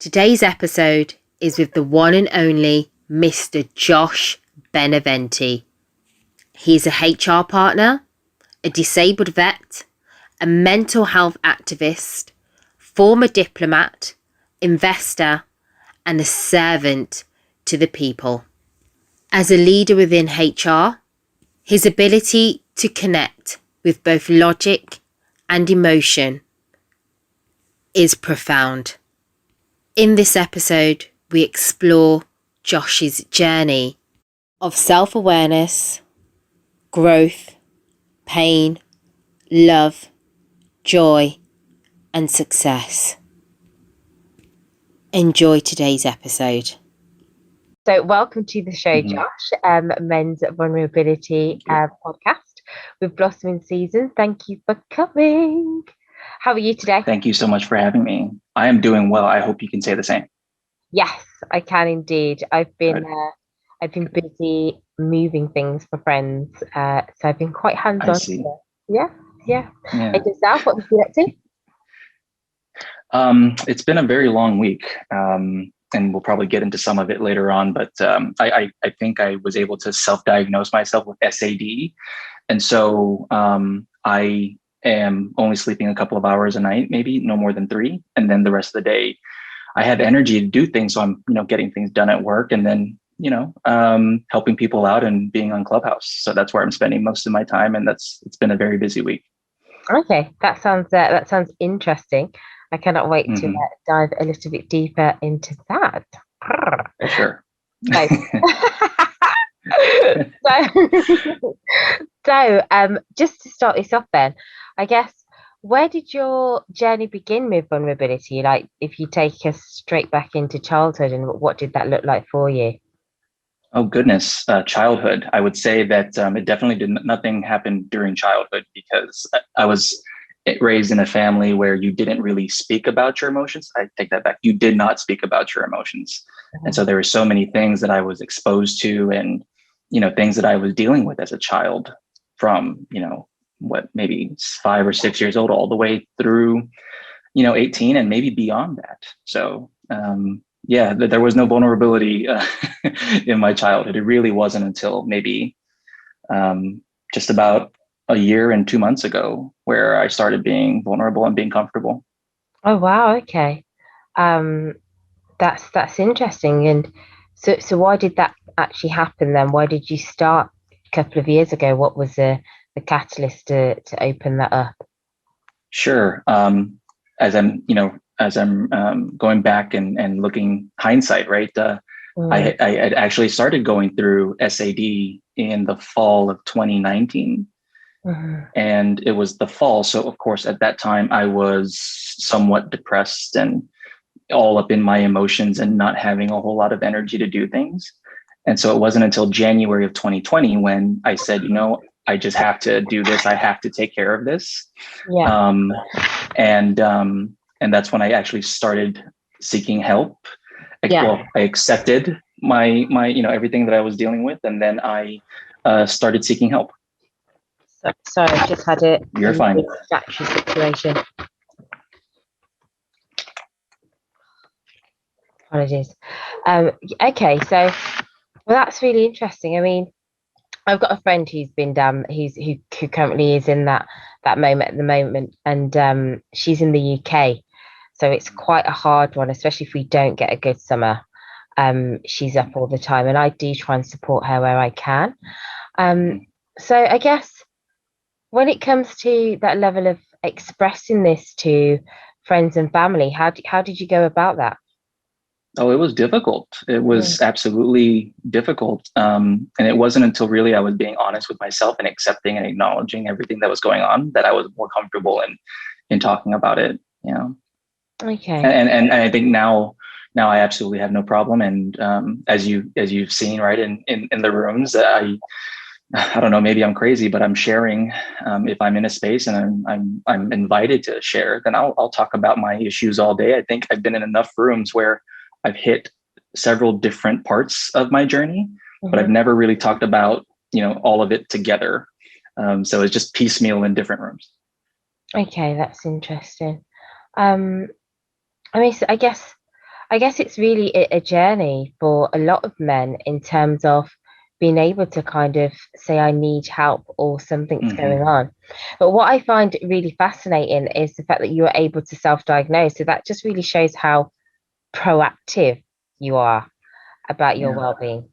Today's episode is with the one and only Mr. Josh Benevente. He's a HR partner, a disabled vet, a mental health activist, former diplomat, investor, and a servant to the people. As a leader within HR, his ability to connect with both logic and emotion is profound. In this episode, we explore Josh's journey of self-awareness, growth, pain, love, joy, and success. Enjoy today's episode. So welcome to the show, Josh, Men's Vulnerability podcast with Blossoming Season. Thank you for coming. How are you today? Thank you so much for having me. I am doing well. I hope you can say the same. Yes, I can indeed. I've been busy moving things for friends, so I've been quite hands-on. I see. Yeah. And yourself, what have you been up to? It's been a very long week, and we'll probably get into some of it later on. But I think I was able to self-diagnose myself with SAD, and so I am only sleeping a couple of hours a night, maybe no more than 3, and then the rest of the day I have energy to do things. So I'm getting things done at work, and then helping people out and being on Clubhouse. So that's where I'm spending most of my time, and it's been a very busy week. Okay, that sounds interesting. I cannot wait to dive a little bit deeper into that. Sure. So, just to start this off then, I guess, where did your journey begin with vulnerability? Like, if you take us straight back into childhood, and what did that look like for you? Oh, goodness. Childhood. I would say that it definitely nothing happened during childhood, because I was raised in a family where you didn't really speak about your emotions. I take that back. You did not speak about your emotions. And so there were so many things that I was exposed to, and, things that I was dealing with as a child from, maybe 5 or 6 years old, all the way through, 18 and maybe beyond that. So, there was no vulnerability in my childhood. It really wasn't until maybe just about a year and 2 months ago where I started being vulnerable and being comfortable. Oh, wow. Okay. That's interesting. And so why did that actually happen then? Why did you start a couple of years ago? What was the catalyst to open that up? Sure. As I'm going back and looking hindsight, right? I had actually started going through SAD in the fall of 2019. And it was the fall. So of course, at that time, I was somewhat depressed and all up in my emotions and not having a whole lot of energy to do things. And so it wasn't until January of 2020 when I said, I just have to do this. I have to take care of this. Yeah. And that's when I actually started seeking help. Yeah. Well, I accepted my everything that I was dealing with, and then I started seeking help. Sorry, I just had a You're fine. Distraction situation. Apologies. Okay, so that's really interesting. I mean, I've got a friend who's been who currently is in that moment at the moment, and she's in the UK, so it's quite a hard one, especially if we don't get a good summer. She's up all the time, and I do try and support her where I can. So I guess when it comes to that level of expressing this to friends and family, how did you go about that? Oh, it was difficult. It was absolutely difficult. And it wasn't until really I was being honest with myself and accepting and acknowledging everything that was going on that I was more comfortable in talking about it. Okay. And I think now I absolutely have no problem. And as you've seen, right, in the rooms, I don't know, maybe I'm crazy, but I'm sharing. If I'm in a space and I'm invited to share, then I'll talk about my issues all day. I think I've been in enough rooms where I've hit several different parts of my journey, but I've never really talked about, all of it together. So it's just piecemeal in different rooms. Okay, that's interesting. I mean, so I guess I guess it's really a journey for a lot of men in terms of being able to kind of say, I need help or something's going Hmm. on. But what I find really fascinating is the fact that you are able to self-diagnose. So that just really shows how proactive you are about your Yeah. well-being.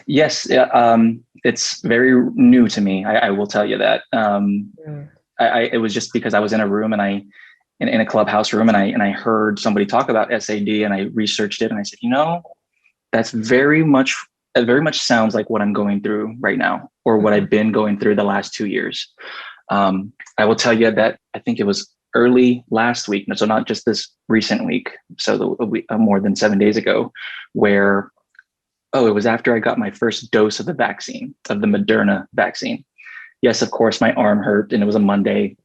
Yes, yeah, it's very new to me. I will tell you that. Mm. It was just because I was in a room and in a clubhouse room and I heard somebody talk about SAD and I researched it and I said, that's it very much sounds like what I'm going through right now or what Mhm. I've been going through the last 2 years. I will tell you that I think it was early last week, so not just this recent week, so the week, more than 7 days ago, where it was after I got my first dose of the vaccine, of the Moderna vaccine. Yes, of course, my arm hurt and it was a Monday.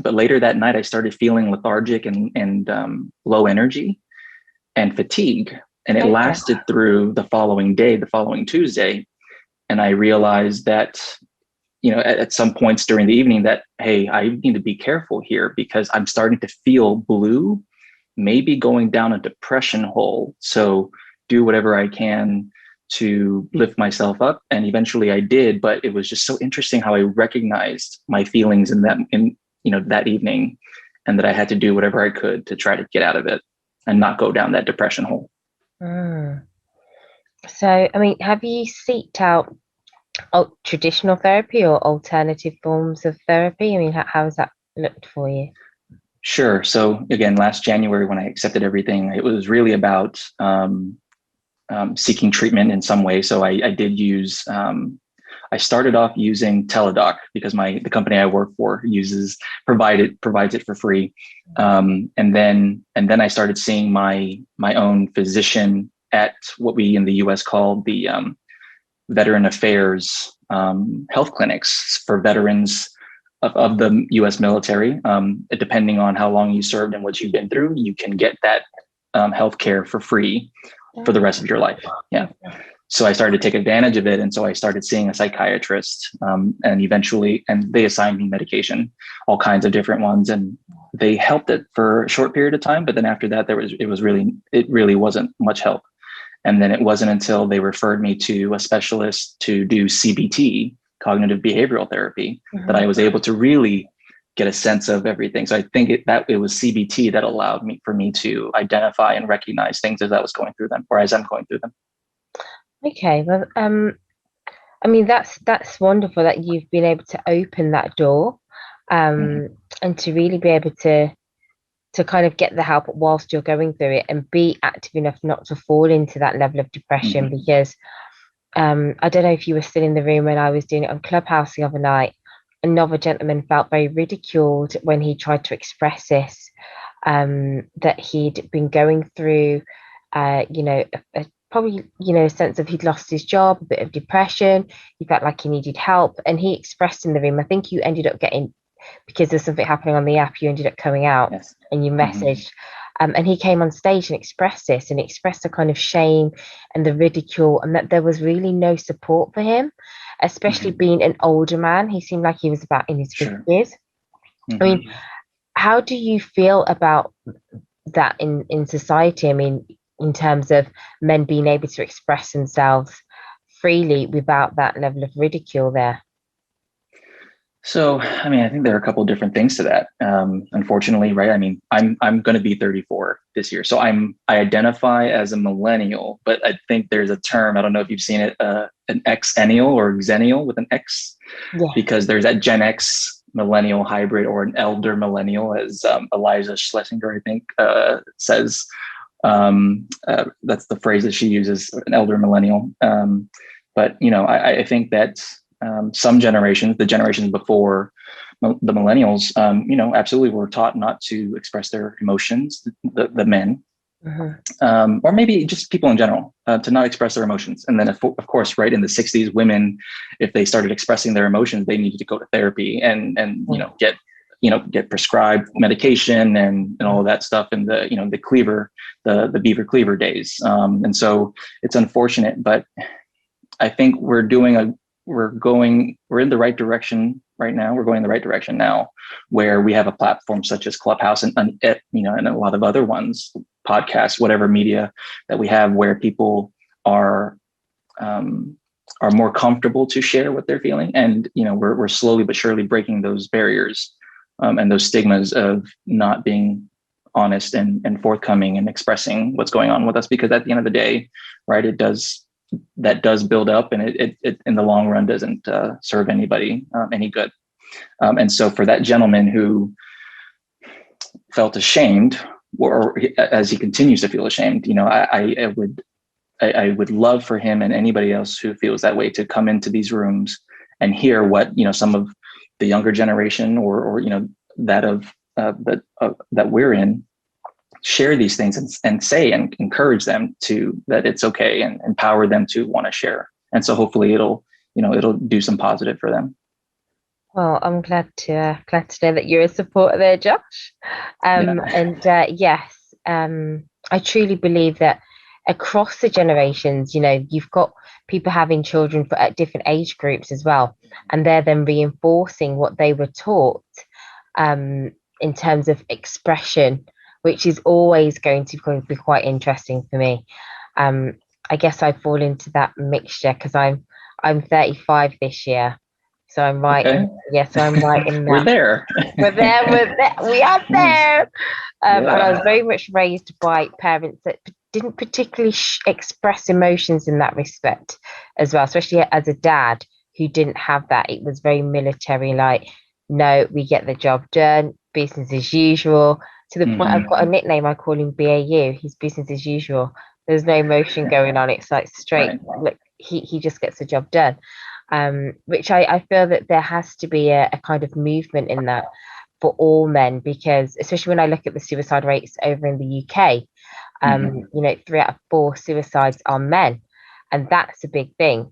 But later that night, I started feeling lethargic and low energy and fatigue. And it Okay. lasted through the following day, the following Tuesday. And I realized that, at some points during the evening that, hey, I need to be careful here because I'm starting to feel blue, maybe going down a depression hole. So do whatever I can to lift myself up. And eventually I did, but it was just so interesting how I recognized my feelings that evening and that I had to do whatever I could to try to get out of it and not go down that depression hole. Mm. So, I mean, have you seeked out traditional therapy or alternative forms of therapy? I mean, how has that looked for you? Sure. So again, last January when I accepted everything, it was really about seeking treatment in some way. So I did use. I started off using Teledoc because the company I work for provides it for free, and then I started seeing my own physician at what we in the U.S. call the Veteran Affairs health clinics for veterans of the U.S. military. Depending on how long you served and what you've been through, you can get that health care for free for the Oh, rest of your life. Yeah. So I started to take advantage of it. And so I started seeing a psychiatrist and eventually, and they assigned me medication, all kinds of different ones. And they helped it for a short period of time. But then after that, it really wasn't much help. And then it wasn't until they referred me to a specialist to do CBT, cognitive behavioral therapy, that I mhm. was able to really get a sense of everything. So I think it was CBT that allowed me to identify and recognize things as I was going through them, or as I'm going through them. Okay. Well, I mean, that's wonderful that you've been able to open that door, Mm-hmm. and to really be able to kind of get the help whilst you're going through it and be active enough not to fall into that level of depression. Mm-hmm. Because I don't know if you were still in the room when I was doing it on Clubhouse the other night. Another gentleman felt very ridiculed when he tried to express this, that he'd been going through, probably, a sense of he'd lost his job, a bit of depression. He felt like he needed help. And he expressed in the room, I think you ended up getting, because there's something happening on the app, you ended up coming out Yes. and you Mm-hmm. messaged. And he came on stage and expressed this and expressed the kind of shame and the ridicule, and that there was really no support for him, especially Mm-hmm. being an older man. He seemed like he was about in his Sure. 50s. I Mm-hmm. mean, how do you feel about that in society? I mean, in terms of men being able to express themselves freely without that level of ridicule there. So, I mean, I think there are a couple of different things to that. Unfortunately, right? I mean, I'm going to be 34 this year, so I identify as a millennial, but I think there's a term. I don't know if you've seen it, an Xennial or Xennial with an X, Yeah. because there's that Gen X millennial hybrid or an elder millennial, as Eliza Schlesinger, I think, says. That's the phrase that she uses, an elder millennial. But I think that some generations, the generations before the millennials, absolutely were taught not to express their emotions, the men, Mhm. or maybe just people in general, to not express their emotions. And then, of course, right in the 60s, women, if they started expressing their emotions, they needed to go to therapy and get prescribed medication and all of that stuff in the cleaver, the beaver cleaver days. And so it's unfortunate, but I think we're in the right direction right now. We're going in the right direction now, where we have a platform such as Clubhouse and a lot of other ones, podcasts, whatever media that we have, where people um, are more comfortable to share what they're feeling. And, we're slowly but surely breaking those barriers and those stigmas of not being honest and forthcoming and expressing what's going on with us, because at the end of the day, right, that does build up, and it in the long run doesn't serve anybody any good. And so for that gentleman who felt ashamed, or as he continues to feel ashamed, I would love for him and anybody else who feels that way to come into these rooms and hear what, some of the younger generation or that of that we're in, share these things and say and encourage them to, that it's okay, and empower them to want to share. And so hopefully it'll do some positive for them. Well, I'm glad to know that you're a supporter there, Josh. Yeah. And yes, I truly believe that across the generations, you've got people having children at different age groups as well, and they're then reinforcing what they were taught in terms of expression, which is always going to be quite interesting for me. I guess I fall into that mixture because I'm 35 this year. So I'm right. Okay. So I'm right in that. We're there. We're there. We are there. And I was Yeah. very much raised by parents that didn't particularly express emotions in that respect as well, especially as a dad who didn't have that. It was very military, like, no, we get the job done, business as usual. To the point I've got a nickname, I call him BAU. He's business as usual. There's no emotion going on. It's like straight, Right. look, he just gets the job done. Which I feel that there has to be a kind of movement in that for all men, because especially when I look at the suicide rates over in the UK, 3 out of 4 suicides are men, and that's a big thing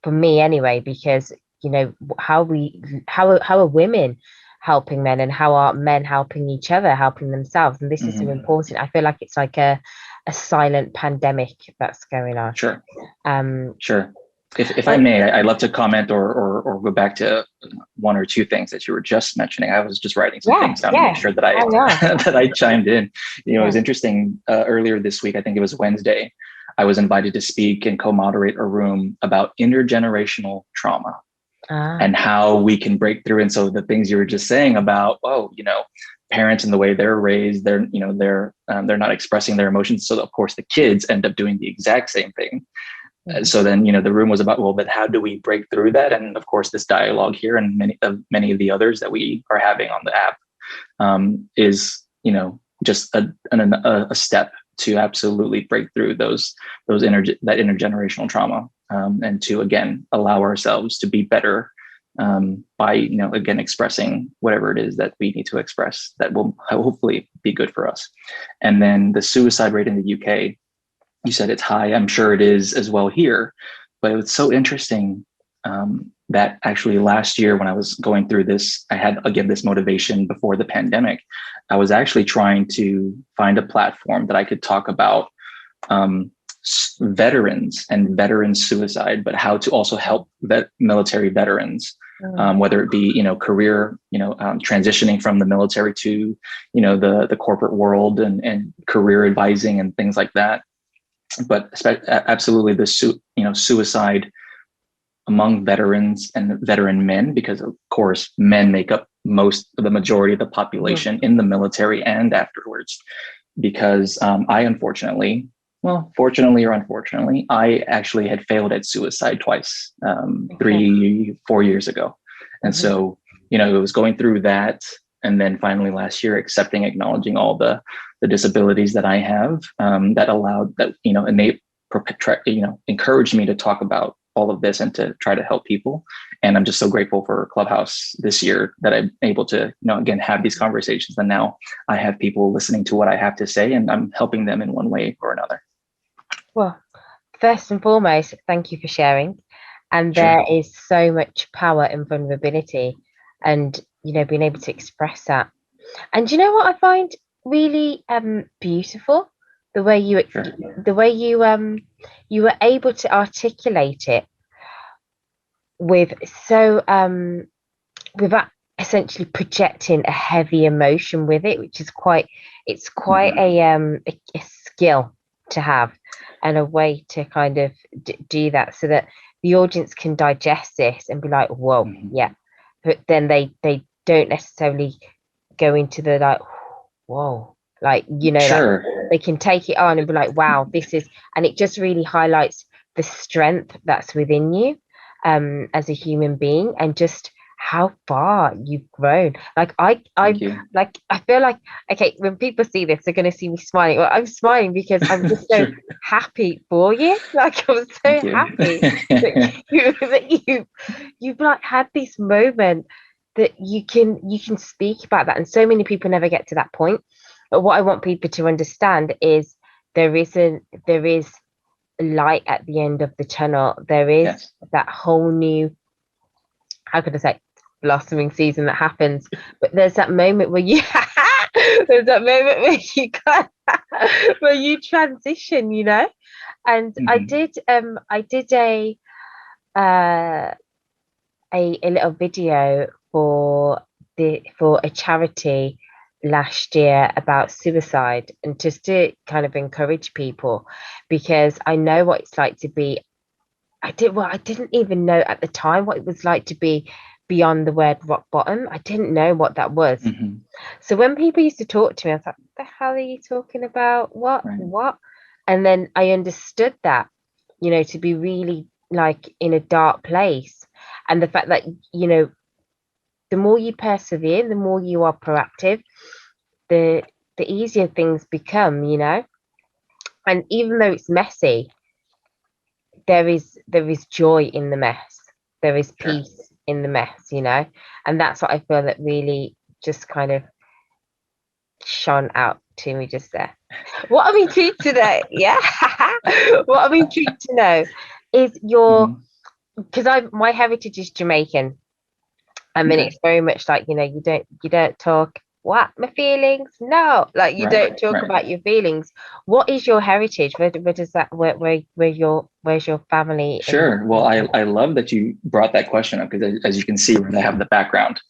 for me anyway, because how are women helping men, and how are men helping each other, helping themselves, and this is so important. I feel like it's like a silent pandemic that's going on. Sure. Sure. If I may, I'd love to comment or go back to one or two things that you were just mentioning. I was just writing some things down to make sure that I that I chimed in. It was interesting. Earlier this week, I think it was Wednesday, I was invited to speak and co-moderate a room about intergenerational trauma and how we can break through. And so the things you were just saying about, parents and the way they're raised, they're not expressing their emotions. So of course the kids end up doing the exact same thing. So then, the room was about, well, but how do we break through that? And of course, this dialogue here and many of the others that we are having on the app is, just a step to absolutely break through that intergenerational trauma, and to, again, allow ourselves to be better by, again, expressing whatever it is that we need to express that will hopefully be good for us. And then the suicide rate in the UK, you said it's high. I'm sure it is as well here, but it was so interesting that actually last year when I was going through this, I had, again, this motivation before the pandemic. I was actually trying to find a platform that I could talk about veterans and veteran suicide, but how to also help military veterans, whether it be, career, transitioning from the military to, the corporate world and career advising and things like that. But absolutely the suicide among veterans and veteran men, because of course men make up the majority of the population in the military and afterwards. Because fortunately or unfortunately, I actually had failed at suicide twice, 3-4 years ago. And so, it was going through that. And then finally last year, acknowledging all the disabilities that I have, that allowed that, encouraged me to talk about all of this and to try to help people. And I'm just so grateful for Clubhouse this year that I'm able to, again, have these conversations. And now I have people listening to what I have to say, and I'm helping them in one way or another. Well, first and foremost, thank you for sharing. And there is so much power in vulnerability, and being able to express that. And you know what I find really beautiful? The way you you were able to articulate it without essentially projecting a heavy emotion with it, which is quite skill to have and a way to kind of do that so that the audience can digest this and be like, whoa, yeah. But then they don't necessarily go into the like, whoa, like, you know, Sure. like they can take it on and be like, wow, this is, and it just really highlights the strength that's within you as a human being, and just how far you've grown. Like Thank you. like I feel like, okay, when people see this, they're gonna see me smiling. Well, I'm smiling because I'm just so Sure. happy for you. Like I'm Thank so you. happy that you've like had this moment that you can speak about that, and so many people never get to that point. But what I want people to understand is there is light at the end of the tunnel. There is Yes. that whole new, how could I say, blossoming season that happens. But there's that moment where you there's that moment where you where you transition, you know. And I did uh a little video for a charity last year about suicide, and just to kind of encourage people, because I know what it's like to be, I didn't even know at the time what it was like to be beyond the word rock bottom. I didn't know what that was. Mm-hmm. So when people used to talk to me, I was like, what the hell are you talking about? Right. What? And then I understood that, you know, to be really like in a dark place. And the fact that, you know, the more you persevere, the more you are proactive, the the easier things become, you know. And even though it's messy, there is joy in the mess. There is Sure. peace in the mess, you know. And that's what I feel that really just kind of shone out to me just there. What I'm intrigued to know, yeah. What I'm intrigued to know is your, Mm-hmm. because I my heritage is Jamaican. I mean, Okay. it's very much like, you know, you don't talk what my feelings. No, like you Right. don't talk Right. about your feelings. What is your heritage? Where does that where's your family in? Sure. Well, I love that you brought that question up because as you can see, I have the background,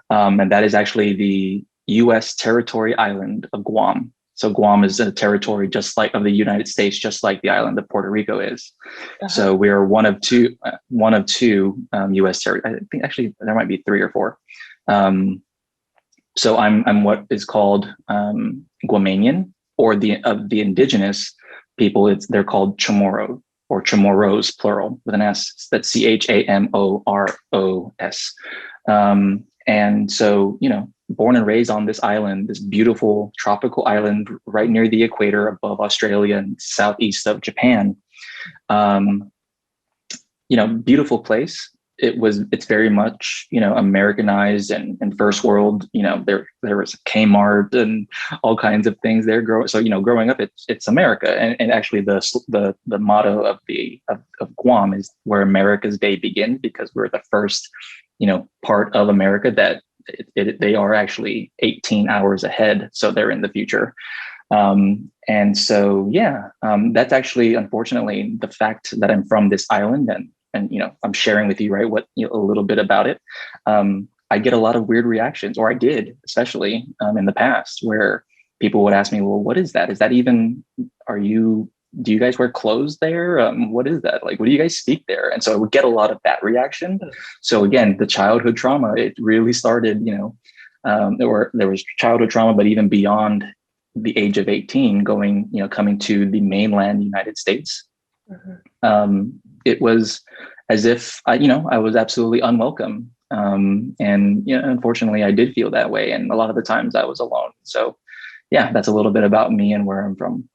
and that is actually the U.S. territory island of Guam. So Guam is a territory just like of the United States, just like the island of Puerto Rico is. Uh-huh. So we are one of two U.S. territories. I think actually there might be three or four. Um, so I'm what is called Guamanian, or the of the indigenous people. They're called Chamorro or Chamorros, plural, with an S. That's Chamoros. And so, born and raised on this island, this beautiful tropical island right near the equator above Australia and southeast of Japan. Um, Beautiful place. It's very much, Americanized and first world. There was Kmart and all kinds of things there. Growing up, it's America. And actually the motto of Guam is where America's day begins, because we're the first, part of America that they are actually 18 hours ahead. So they're in the future. And so, yeah, that's actually, unfortunately, the fact that I'm from this island, and I'm sharing with you, right, a little bit about it. I get a lot of weird reactions, or I did, especially in the past, where people would ask me, well, what is that? Is that even, do you guys wear clothes there? What is that? Like, what do you guys speak there? And so I would get a lot of that reaction. So again, the childhood trauma, it really started, there was childhood trauma, but even beyond the age of 18, coming to the mainland United States. It was as if I was absolutely unwelcome. And unfortunately I did feel that way. And a lot of the times I was alone. So yeah, that's a little bit about me and where I'm from.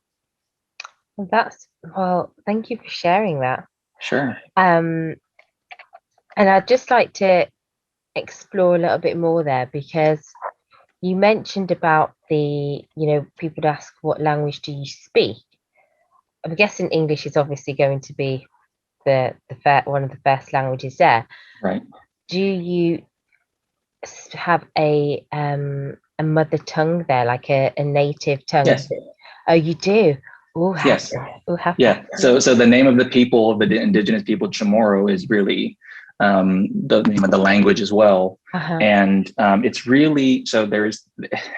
Well, thank you for sharing that. Sure. And I'd just like to explore a little bit more there, because you mentioned about people ask, what language do you speak? I'm guessing English is obviously going to be one of the first languages there. Right. Do you have a mother tongue there, like a native tongue? Yes. Oh, you do. Oh, Yes. how Yeah. So the name of the indigenous people, Chamorro, is really the language as well. Uh-huh. And it's really,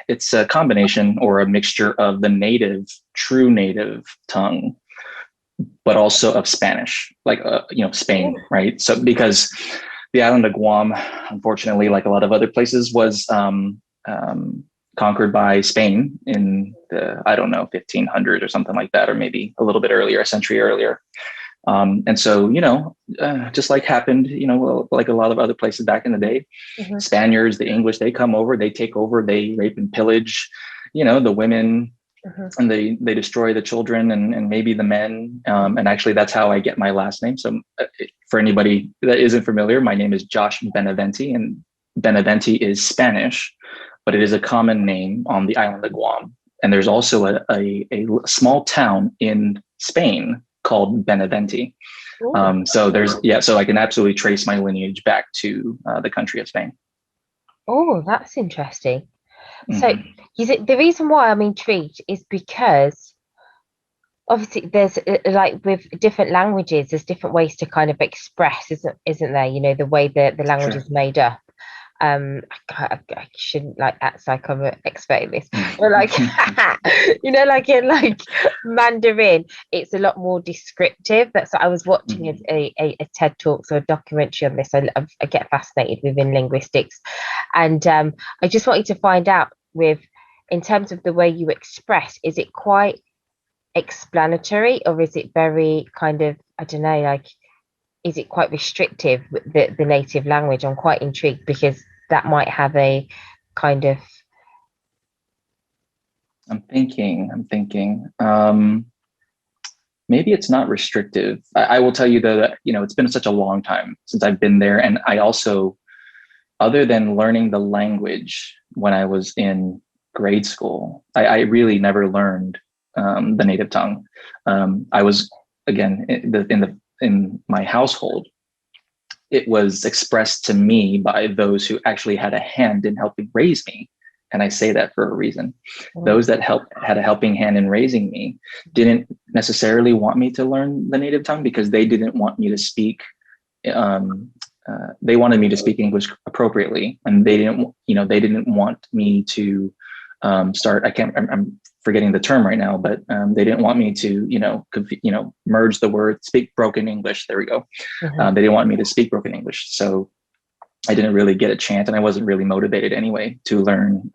it's a combination or a mixture of the true native tongue, but also of Spanish, like, Spain, right? So because the island of Guam, unfortunately, like a lot of other places, was conquered by Spain in the, I don't know, 1500 or something like that, or maybe a little bit earlier, a century earlier. And so, just like happened, like a lot of other places back in the day, Mm-hmm. Spaniards, the English, they come over, they take over, they rape and pillage, the women, Mm-hmm. and they destroy the children and maybe the men. And actually, that's how I get my last name. So for anybody that isn't familiar, my name is Josh Benevente, and Benevente is Spanish, but it is a common name on the island of Guam. And there's also a small town in Spain called Benevente. So I can absolutely trace my lineage back to the country of Spain. Oh, that's interesting. So, Mm-hmm. the reason why I'm intrigued is because obviously there's like with different languages, there's different ways to kind of express, isn't there? The way the language Sure. is made up. I shouldn't like act like I'm an expert in this, but like like in like Mandarin, it's a lot more descriptive. That's I was watching a TED Talks or a documentary on this. I get fascinated within linguistics, and I just wanted to find out in terms of the way you express, is it quite explanatory or is it very kind of, I don't know, like, is it quite restrictive with the native language? I'm quite intrigued because that might have a kind of. I'm thinking. Maybe it's not restrictive. I will tell you though that it's been such a long time since I've been there, and I also, other than learning the language when I was in grade school, I really never learned the native tongue. I was, again, in my household, it was expressed to me by those who actually had a hand in helping raise me. And I say that for a reason. Those that had a helping hand in raising me didn't necessarily want me to learn the native tongue because they didn't want me to speak. They wanted me to speak English appropriately, and they didn't want me to start. I'm forgetting the term right now, but they didn't want me to merge the word, speak broken English. There we go. They didn't want me to speak broken English, so I didn't really get a chance, and I wasn't really motivated anyway to learn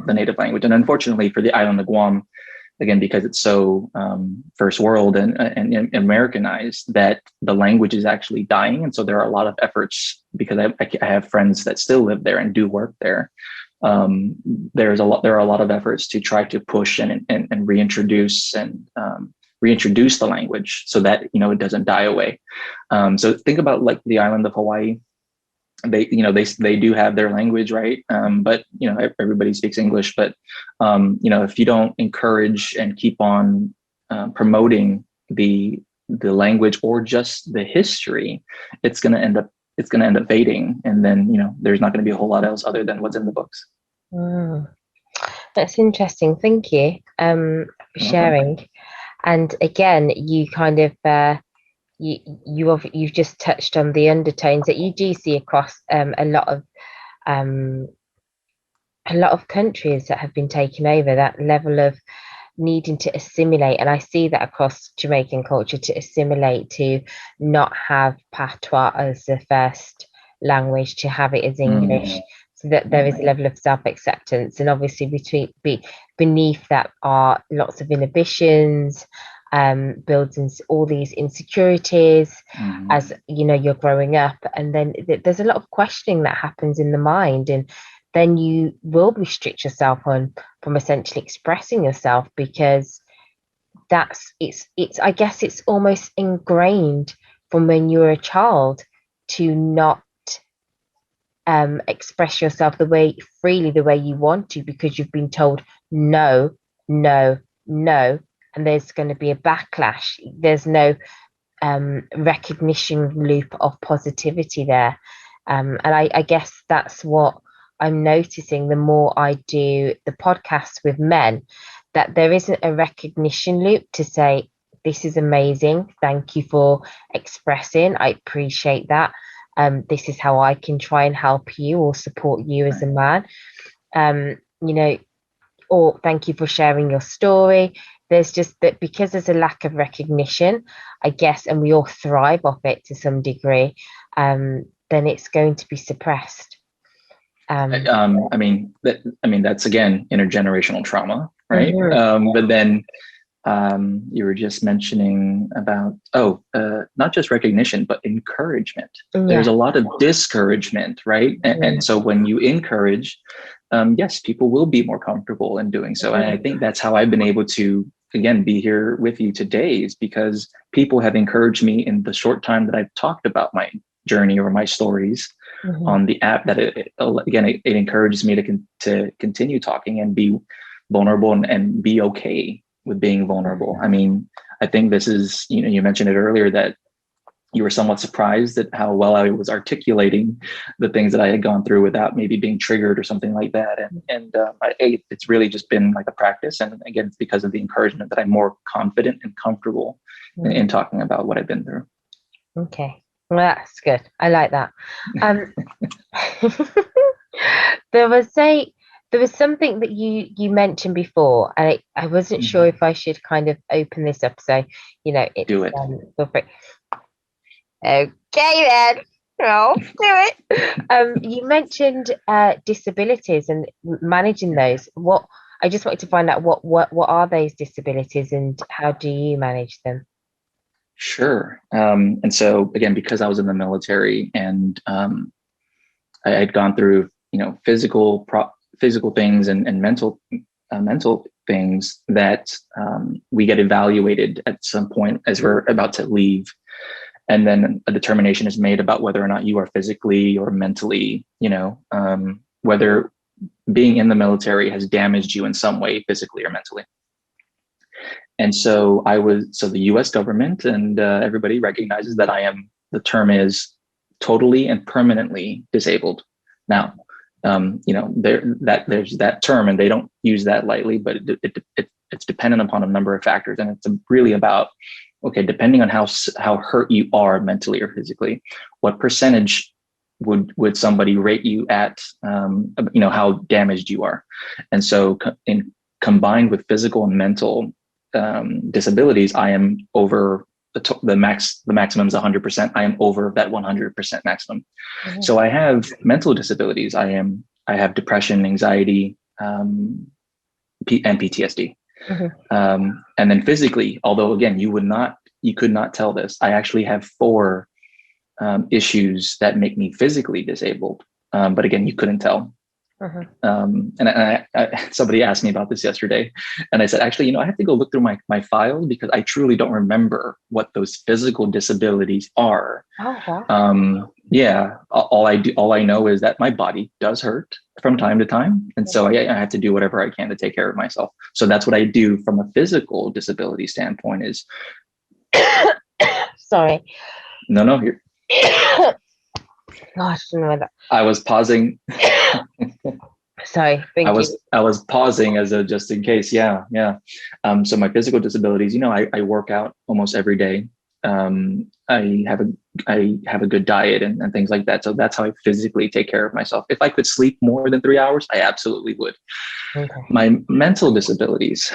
the native language. And unfortunately for the island of Guam, again, because it's so first world and Americanized, that the language is actually dying. And so there are a lot of efforts, because I have friends that still live there and do work there. There are a lot of efforts to try to push and reintroduce the language so that it doesn't die away. So think about like the island of Hawaii. They do have their language, right? But everybody speaks English. But if you don't encourage and keep on promoting the language or just the history, it's going to end up fading, and then there's not going to be a whole lot else other than what's in the books. That's interesting. Thank you for sharing. And again, you kind of you've just touched on the undertones that you do see across a lot of countries that have been taken over, that level of needing to assimilate. And I see that across Jamaican culture, to assimilate, to not have patois as the first language, to have it as English, so that there is a level of self-acceptance. And obviously beneath that are lots of inhibitions, builds in all these insecurities as you're growing up, and then there's a lot of questioning that happens in the mind, and then you will restrict yourself from essentially expressing yourself, because it's I guess it's almost ingrained from when you're a child to not express yourself freely the way you want to, because you've been told no, no, no, and there's going to be a backlash. There's no recognition loop of positivity there. And I guess that's what I'm noticing the more I do the podcasts with men, that there isn't a recognition loop to say, this is amazing, thank you for expressing, I appreciate that. This is how I can try and help you or support you as a Right. man. You know, or thank you for sharing your story. There's just that because there's a lack of recognition, I guess, and we all thrive off it to some degree, then it's going to be suppressed. Um, I mean that's again intergenerational trauma, right? mhm, But then you were just mentioning about not just recognition but encouragement. There's yeah, a lot of discouragement, right? And yeah, so when you encourage, yes, people will be more comfortable in doing so. And I mhm, think that's how I've been able to again be here with you today, is because people have encouraged me in the short time that I've talked about my journey or my stories mhm, on the app, that again it encourages me to continue talking and be vulnerable and be okay with being vulnerable. I mean, I think this is, you mentioned it earlier that you were somewhat surprised at how well I was articulating the things that I had gone through without maybe being triggered or something like that. It's really just been like a practice. And again, it's because of the encouragement that I'm more confident and comfortable in mhm. talking about what I've been through. Okay, well, that's good. I like that. Um, there was a there was something that you mentioned before, and I wasn't sure Mhm. if I should kind of open this up. So, it's Do it. feel free. Okay then. I'll do it. You mentioned disabilities and managing those. What I just wanted to find out what are those disabilities and how do you manage them? Sure. And so again, because I was in the military and I had gone through, physical things and mental things that we get evaluated at some point as we're about to leave, and then a determination is made about whether or not you are physically or mentally, whether being in the military has damaged you in some way, physically or mentally. And so the US government and everybody recognizes that the term is totally and permanently disabled. Now, there's that term and they don't use that lightly, but it's dependent upon a number of factors. And it's really about, okay, depending on how hurt you are mentally or physically, what percentage would somebody rate you at, how damaged you are. And so combined with physical and mental disabilities, I am over the maximum is 100%. I am over that 100% maximum. Mhm, So I have mental disabilities. I have depression, anxiety, and PTSD. mhm, And then physically, although again, you could not tell this, I actually have four issues that make me physically disabled. But again, you couldn't tell. mhm. Somebody asked me about this yesterday, and I said, actually, I have to go look through my files because I truly don't remember what those physical disabilities are. Oh, wow. Yeah, all I know is that my body does hurt from time to time, and so I have to do whatever I can to take care of myself. So that's what I do from a physical disability standpoint. Is Sorry. no, no. Here, Gosh, I don't know that. I was pausing. Sorry, thank you. I was pausing as a just in case. Yeah, yeah. So my physical disabilities, I work out almost every day. I have a good diet and things like that. So that's how I physically take care of myself. If I could sleep more than 3 hours, I absolutely would. Okay. My mental disabilities,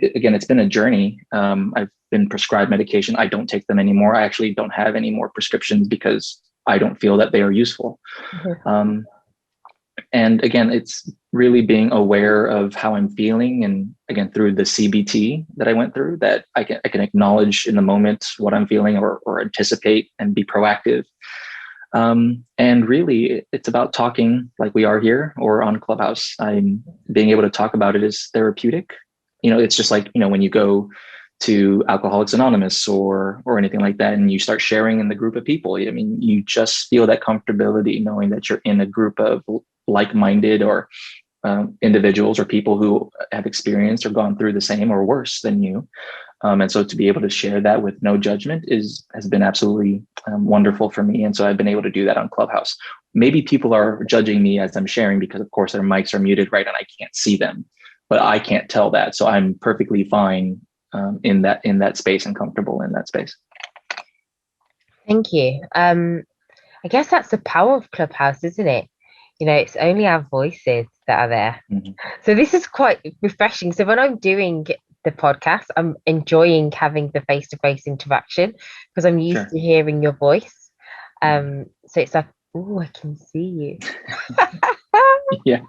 again, it's been a journey. I've been prescribed medication. I don't take them anymore. I actually don't have any more prescriptions because I don't feel that they are useful. Mhm, Um, and again, it's really being aware of how I'm feeling, and again through the CBT that I went through, that I can acknowledge in the moment what I'm feeling, or anticipate and be proactive. And really, it's about talking like we are here or on Clubhouse. I'm being able to talk about it is therapeutic. It's just like, when you go to Alcoholics Anonymous or anything like that, and you start sharing in the group of people. I mean, you just feel that comfortability knowing that you're in a group of like-minded or individuals or people who have experienced or gone through the same or worse than you. And so to be able to share that with no judgment has been absolutely wonderful for me. And so I've been able to do that on Clubhouse. Maybe people are judging me as I'm sharing because, of course, their mics are muted, right? And I can't see them, but I can't tell that. So I'm perfectly fine in that space and comfortable in that space. thank you. I guess that's the power of Clubhouse, isn't it? It's only our voices that are there. Mhm. So this is quite refreshing. So when I'm doing the podcast, I'm enjoying having the face-to-face interaction because I'm used Sure. to hearing your voice. Mhm. So it's like, oh, I can see you. Yeah,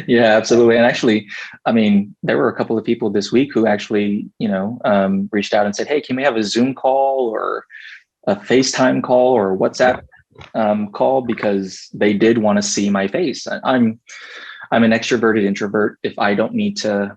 yeah, absolutely. And actually, I mean, there were a couple of people this week who actually, reached out and said, "Hey, can we have a Zoom call or a FaceTime call or WhatsApp call?" Because they did want to see my face. I'm an extroverted introvert. If I don't need to,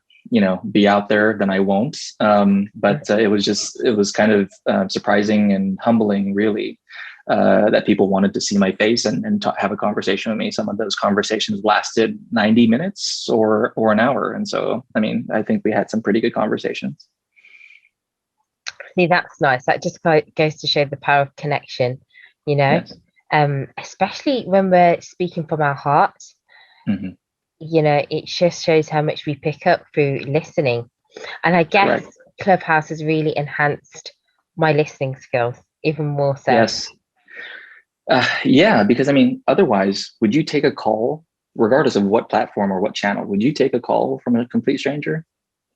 be out there, then I won't. But it was kind of surprising and humbling, really, that people wanted to see my face and have a conversation with me. Some of those conversations lasted 90 minutes or an hour. And so, I mean, I think we had some pretty good conversations. See, that's nice. That just goes to show the power of connection, you know, Yes. especially when we're speaking from our hearts. Hmm. It just shows how much we pick up through listening. And I guess Correct. Clubhouse has really enhanced my listening skills even more so. Yes. Yeah, because I mean, otherwise, would you take a call, regardless of what platform or what channel? Would you take a call from a complete stranger?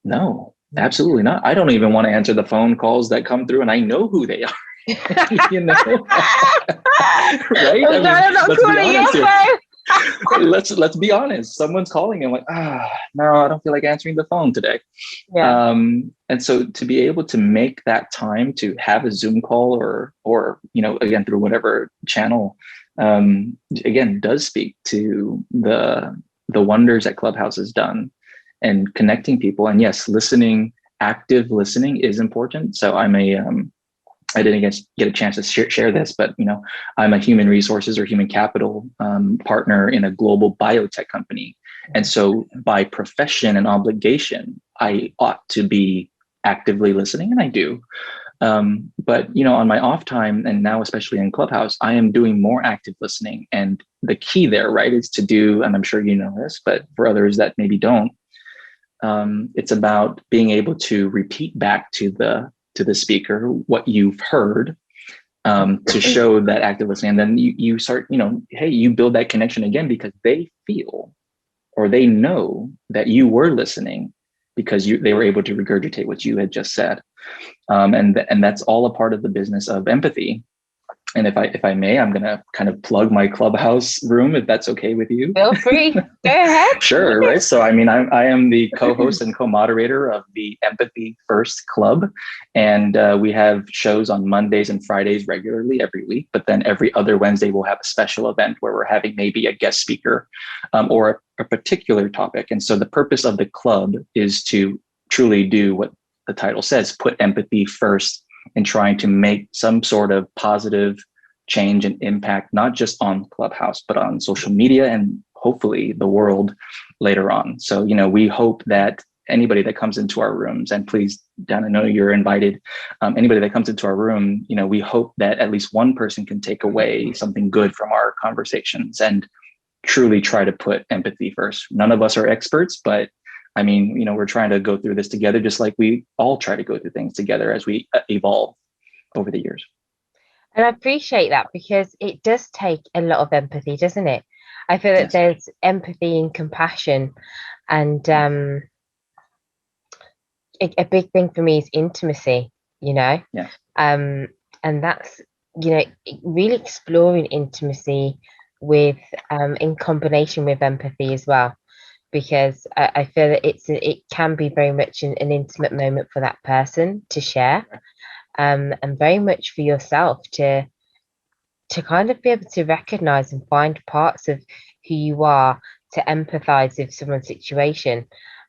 No, absolutely not. I don't even want to answer the phone calls that come through, and I know who they are. you know, right? I'm I mean, glad I'm not let's be calling your honest here. phone. Let's be honest. Someone's calling, and I'm like, no, I don't feel like answering the phone today. Yeah. And so to be able to make that time to have a Zoom call or again through whatever channel, again does speak to the wonders that Clubhouse has done and connecting people. And yes, active listening is important. So I didn't get a chance to share this, but I'm a human resources or human capital partner in a global biotech company, and so by profession and obligation, I ought to be actively listening, and I do. But on my off time, and now especially in Clubhouse, I am doing more active listening. And the key there, right, is to do, and I'm sure you know this, but for others that maybe don't, it's about being able to repeat back to the speaker what you've heard, to show that active listening. And then you start, hey, you build that connection again because they feel or they know that you were listening because they were able to regurgitate what you had just said. And that's all a part of the business of empathy. And if I may, I'm going to kind of plug my Clubhouse room, if that's okay with you. Feel free. Go ahead. Sure. Right. So, I mean, I am the co-host and co-moderator of the Empathy First Club. And we have shows on Mondays and Fridays regularly every week. But then every other Wednesday, we'll have a special event where we're having maybe a guest speaker, or a particular topic. And so the purpose of the club is to truly do what the title says, put empathy first and trying to make some sort of positive change and impact, not just on Clubhouse, but on social media and hopefully the world later on. So, we hope that anybody that comes into our rooms, and please, Dan, I know you're invited, anybody that comes into our room, we hope that at least one person can take away something good from our conversations and truly try to put empathy first. None of us are experts, but I mean, we're trying to go through this together, just like we all try to go through things together as we evolve over the years. And I appreciate that because it does take a lot of empathy, doesn't it? I feel that Yes. there's empathy and compassion. And a big thing for me is intimacy, you know? Yeah. Um, and that's, really exploring intimacy with, in combination with empathy as well. Because I feel that it can be very much an intimate moment for that person to share, and very much for yourself to kind of be able to recognize and find parts of who you are to empathize with someone's situation.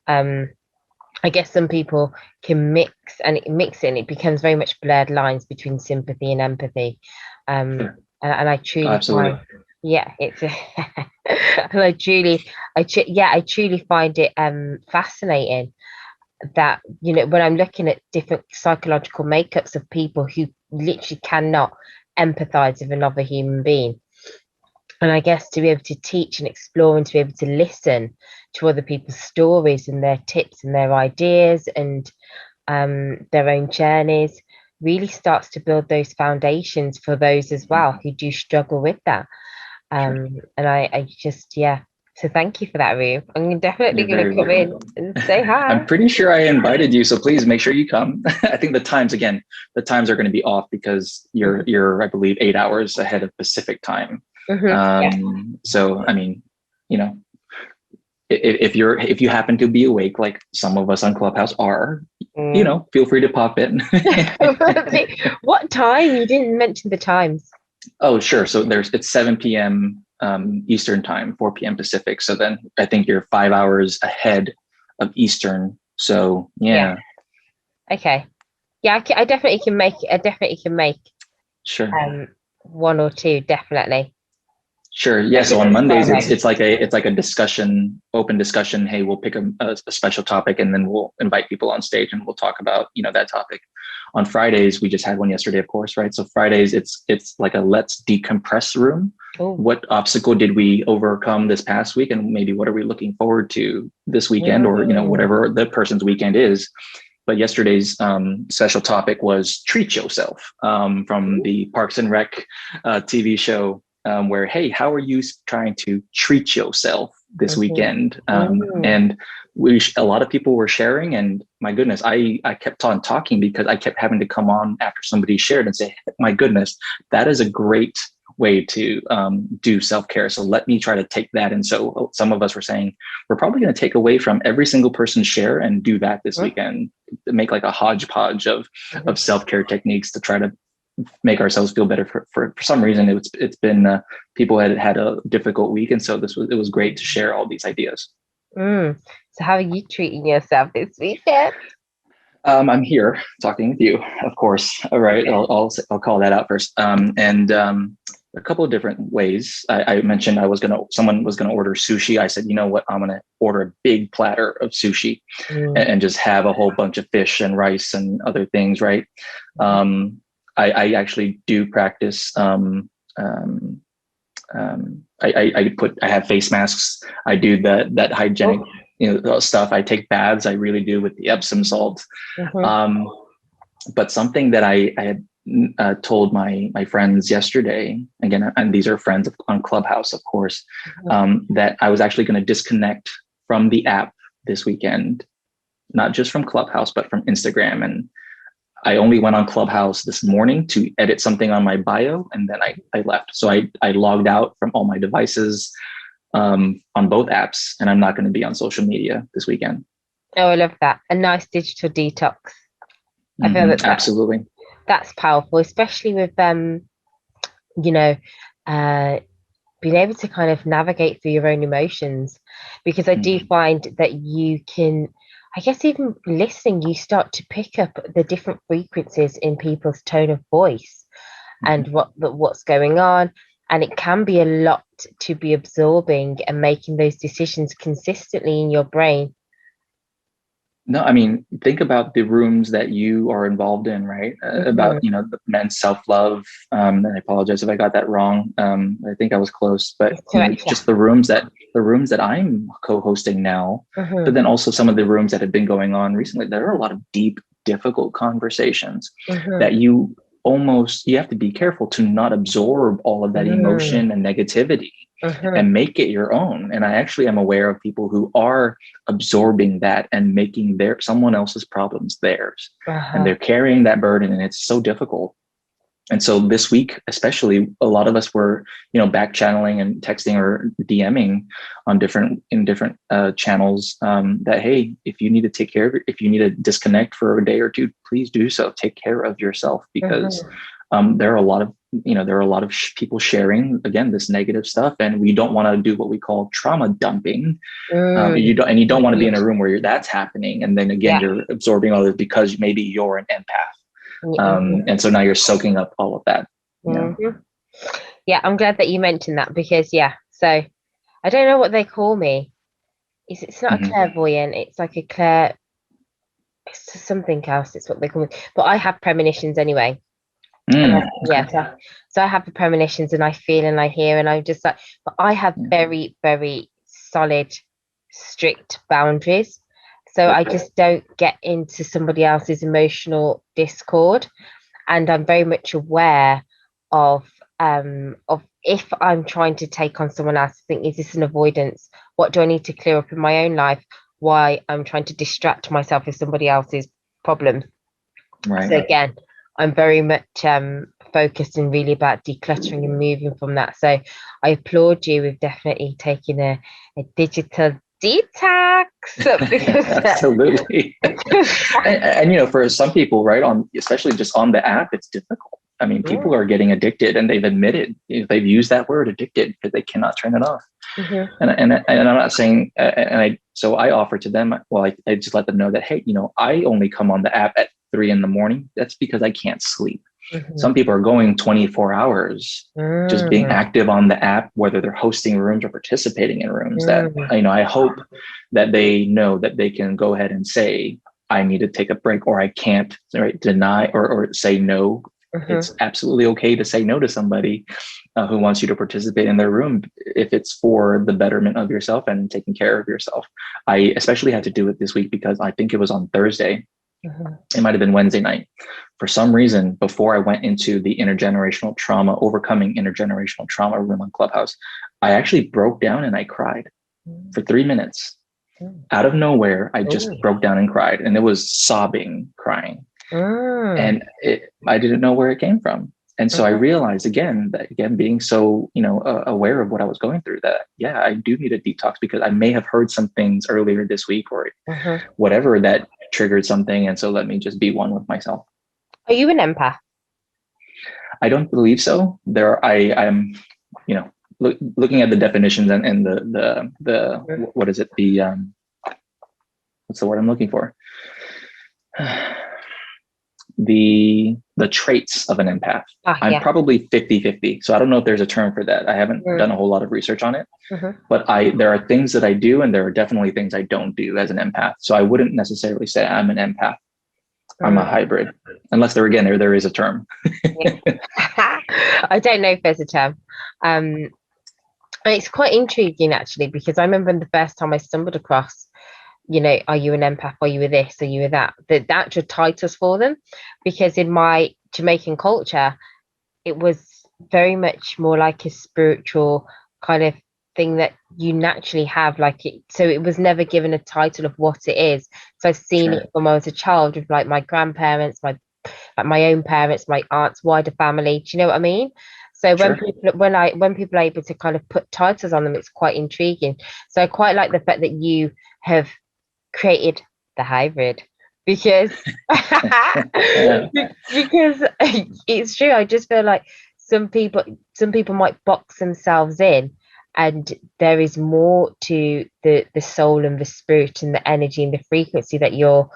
I guess some people can mix it and it becomes very much blurred lines between sympathy and empathy. Sure. And I truly Absolutely. find, yeah, it's and I truly find it fascinating that when I'm looking at different psychological makeups of people who literally cannot empathize with another human being. And I guess to be able to teach and explore and to be able to listen to other people's stories and their tips and their ideas and their own journeys, really starts to build those foundations for those as well who do struggle with that. Sure. And I just, yeah. So thank you for that, Rue. I'm definitely You're going to very come in welcome. and say I'm hi. pretty sure I invited you, so please make sure you come. I think the times are going to be off because you're I believe 8 hours ahead of Pacific time. Yeah. So I mean, you know, if you happen to be awake, like some of us on Clubhouse are, Mm. feel free to pop in. What time? You didn't mention the times. Oh, sure. So it's 7 p.m. Eastern time, 4 p.m. Pacific. So then I think you're 5 hours ahead of Eastern. So Yeah. yeah, Okay. Yeah, I definitely can make. I definitely can make sure. um one or two. Definitely. Sure. Yeah. So Especially on this Mondays, Friday. it's like a discussion, open discussion. Hey, we'll pick a special topic, and then we'll invite people on stage, and we'll talk about that topic. On Fridays, we just had one yesterday, of course, right? So Fridays, it's like a let's decompress room. Oh. What obstacle did we overcome this past week, and maybe what are we looking forward to this weekend, or Mm. whatever the person's weekend is. But yesterday's special topic was treat yourself, from the Parks and Rec TV show, where, hey, how are you trying to treat yourself this Mhm. weekend? Mm. And a lot of people were sharing, and my goodness, I kept on talking because I kept having to come on after somebody shared and say, my goodness, that is a great way to do self-care. So let me try to take that. And so some of us were saying, we're probably going to take away from every single person's share and do that this Mhm. weekend, make like a hodgepodge of Mhm. self-care techniques to try to make ourselves feel better. For some reason, it's been people had a difficult week, and so it was great to share all these ideas. Mm. So how are you treating yourself this weekend? I'm here talking with you, of course. All right, Okay. I'll call that out first. And a couple of different ways. I mentioned someone was gonna order sushi. I said, you know what, I'm gonna order a big platter of sushi, Mm. and just have a whole bunch of fish and rice and other things, right? Mhm. I actually do practice. Um, I have face masks. I do that hygienic, Oh. stuff. I take baths. I really do, with the Epsom salt. Mhm. Um, but something that I had told my friends yesterday, again, and these are friends on Clubhouse, of course, Mhm. that I was actually going to disconnect from the app this weekend, not just from Clubhouse, but from Instagram. And I only went on Clubhouse this morning to edit something on my bio, and then I left. So I logged out from all my devices, on both apps, and I'm not going to be on social media this weekend. Oh, I love that. A nice digital detox. I feel that Absolutely. that's powerful, especially with you know, uh, being able to kind of navigate through your own emotions, because I do Mhm. find that you can, I guess, even listening, you start to pick up the different frequencies in people's tone of voice and Mhm. what's going on. And it can be a lot to be absorbing and making those decisions consistently in your brain. No, I mean, think about the rooms that you are involved in, right? About, Hmm. the men's self-love. And I apologize if I got that wrong. I think I was close, but It's correct, yeah. just the rooms that I'm co-hosting now, but Hmm. then also some of the rooms that have been going on recently. There are a lot of deep, difficult conversations Hmm. that you have to be careful to not absorb all of that Hmm. emotion and negativity Hmm. and make it your own. And I actually am aware of people who are absorbing that and making someone else's problems theirs, and Uh-huh. they're carrying that burden, and it's so difficult. And so this week, especially, a lot of us were, back channeling and texting or DMing in different channels, that, hey, if you need to take care of it, if you need to disconnect for a day or two, please do so. Take care of yourself, because Hmm. there are a lot of people sharing, again, this negative stuff, and we don't want to do what we call trauma dumping. Mm. You don't want to be in a room where that's happening, and then again Yeah. you're absorbing all this because maybe you're an empath, Hmm. and so now you're soaking up all of that. Yeah. Hmm. Yeah, I'm glad that you mentioned that because yeah, so I don't know what they call me. It's not a Hmm. clairvoyant, it's like a clair it's something else, it's what they call me. But I have premonitions anyway. And Okay. yeah, so I have the premonitions and I feel and I hear and I'm just like, but I have Yeah. very, very solid, strict boundaries. So I Perfect. just don't get into somebody else's emotional discord. and I'm very much aware of if I'm trying to take on someone else, I think, is this an avoidance? What do I need to clear up in my own life? Why I'm trying to distract myself with somebody else's problems. Right. So again, I'm very much focused and really about decluttering and moving from that. So I applaud you with definitely taking a digital detox because Absolutely. And, for some people, right, on especially just on the app, it's difficult. I mean, people are getting addicted, and they've admitted, they've used that word addicted because they cannot turn it off. Mhm. And I'm not saying, so I offer to them, well, I just let them know that, hey, I only come on the app at 3 a.m. That's because I can't sleep. Some people are going 24 hours just being active on the app, whether they're hosting rooms or participating in rooms. That, I hope that they know that they can go ahead and say, I need to take a break, or I can't, right, deny or say no. It's absolutely okay to say no to somebody who wants you to participate in their room if it's for the betterment of yourself and taking care of yourself. I especially had to do it this week because I think it was on Thursday. It might have been Wednesday night. For some reason, before I went into the overcoming intergenerational trauma room on Clubhouse, I actually broke down and I cried for 3 minutes. Out of nowhere, I just broke down and cried, and it was sobbing, crying. And I didn't know where it came from. And so I realized that being so, aware of what I was going through, that, yeah, I do need a detox because I may have heard some things earlier this week or whatever that triggered something. And so let me just be one with myself. Are you an empath? I don't believe so. I'm, looking at the definitions and the what is it? What's the word I'm looking for? The traits of an empath. I'm probably 50-50. So I don't know if there's a term for that. I haven't done a whole lot of research on it, but there are things that I do, and there are definitely things I don't do as an empath. So I wouldn't necessarily say I'm an empath. I'm a hybrid, unless there is a term. I don't know if there's a term. It's quite intriguing actually, because I remember the first time I stumbled across, are you an empath? Are you a this? Are you a that? The actual titles for them, because in my Jamaican culture, it was very much more like a spiritual kind of thing that you naturally have, so it was never given a title of what it is. So I've seen it when I was a child with like my grandparents, my own parents, my aunts, wider family. Do you know what I mean? So when people are able to kind of put titles on them, it's quite intriguing. So I quite like the fact that you have created the hybrid, because because it's true. I just feel like some people might box themselves in, and there is more to the soul and the spirit and the energy and the frequency that you're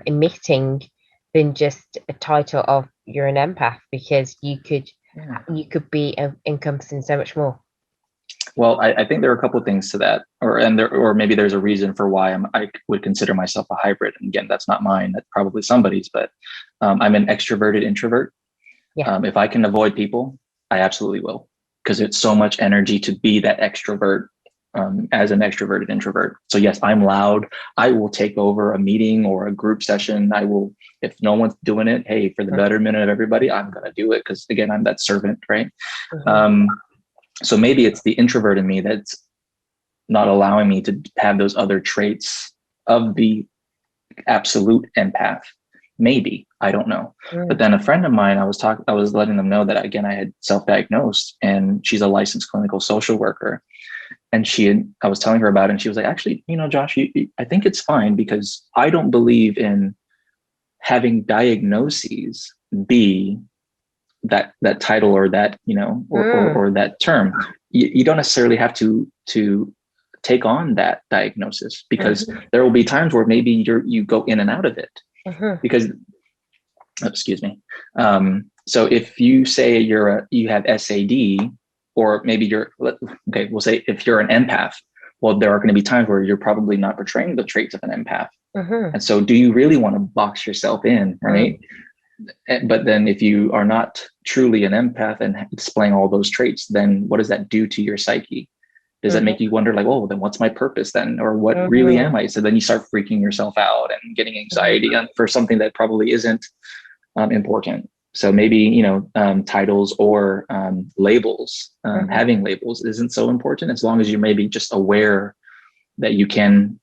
emitting than just a title of you're an empath, because you could be encompassing so much more. Well, I think there are a couple of things to that, or maybe there's a reason for why I would consider myself a hybrid. And again, that's not mine. That's probably somebody's. But I'm an extroverted introvert. Yeah. If I can avoid people, I absolutely will, because it's so much energy to be that extrovert as an extroverted introvert. So yes, I'm loud. I will take over a meeting or a group session. I will, if no one's doing it, hey, for the betterment of everybody, I'm going to do it, because again, I'm that servant, right? So maybe it's the introvert in me that's not allowing me to have those other traits of the absolute empath. Maybe, I don't know. But then a friend of mine, I was letting them know that, again, I had self-diagnosed, and she's a licensed clinical social worker. And I was telling her about it, and she was like, actually, Josh, I think it's fine, because I don't believe in having diagnoses be that title or that, or that term. You don't necessarily have to take on that diagnosis, because there will be times where maybe you go in and out of it, because, excuse me. So if you say you have SAD, or maybe we'll say if you're an empath, well, there are going to be times where you're probably not portraying the traits of an empath. And so do you really want to box yourself in, right? But then if you are not truly an empath and displaying all those traits, then what does that do to your psyche? Does that make you wonder, like, oh, then what's my purpose then? Or what really am I? So then you start freaking yourself out and getting anxiety for something that probably isn't important. So maybe, titles or labels, having labels isn't so important, as long as you're maybe just aware that you can,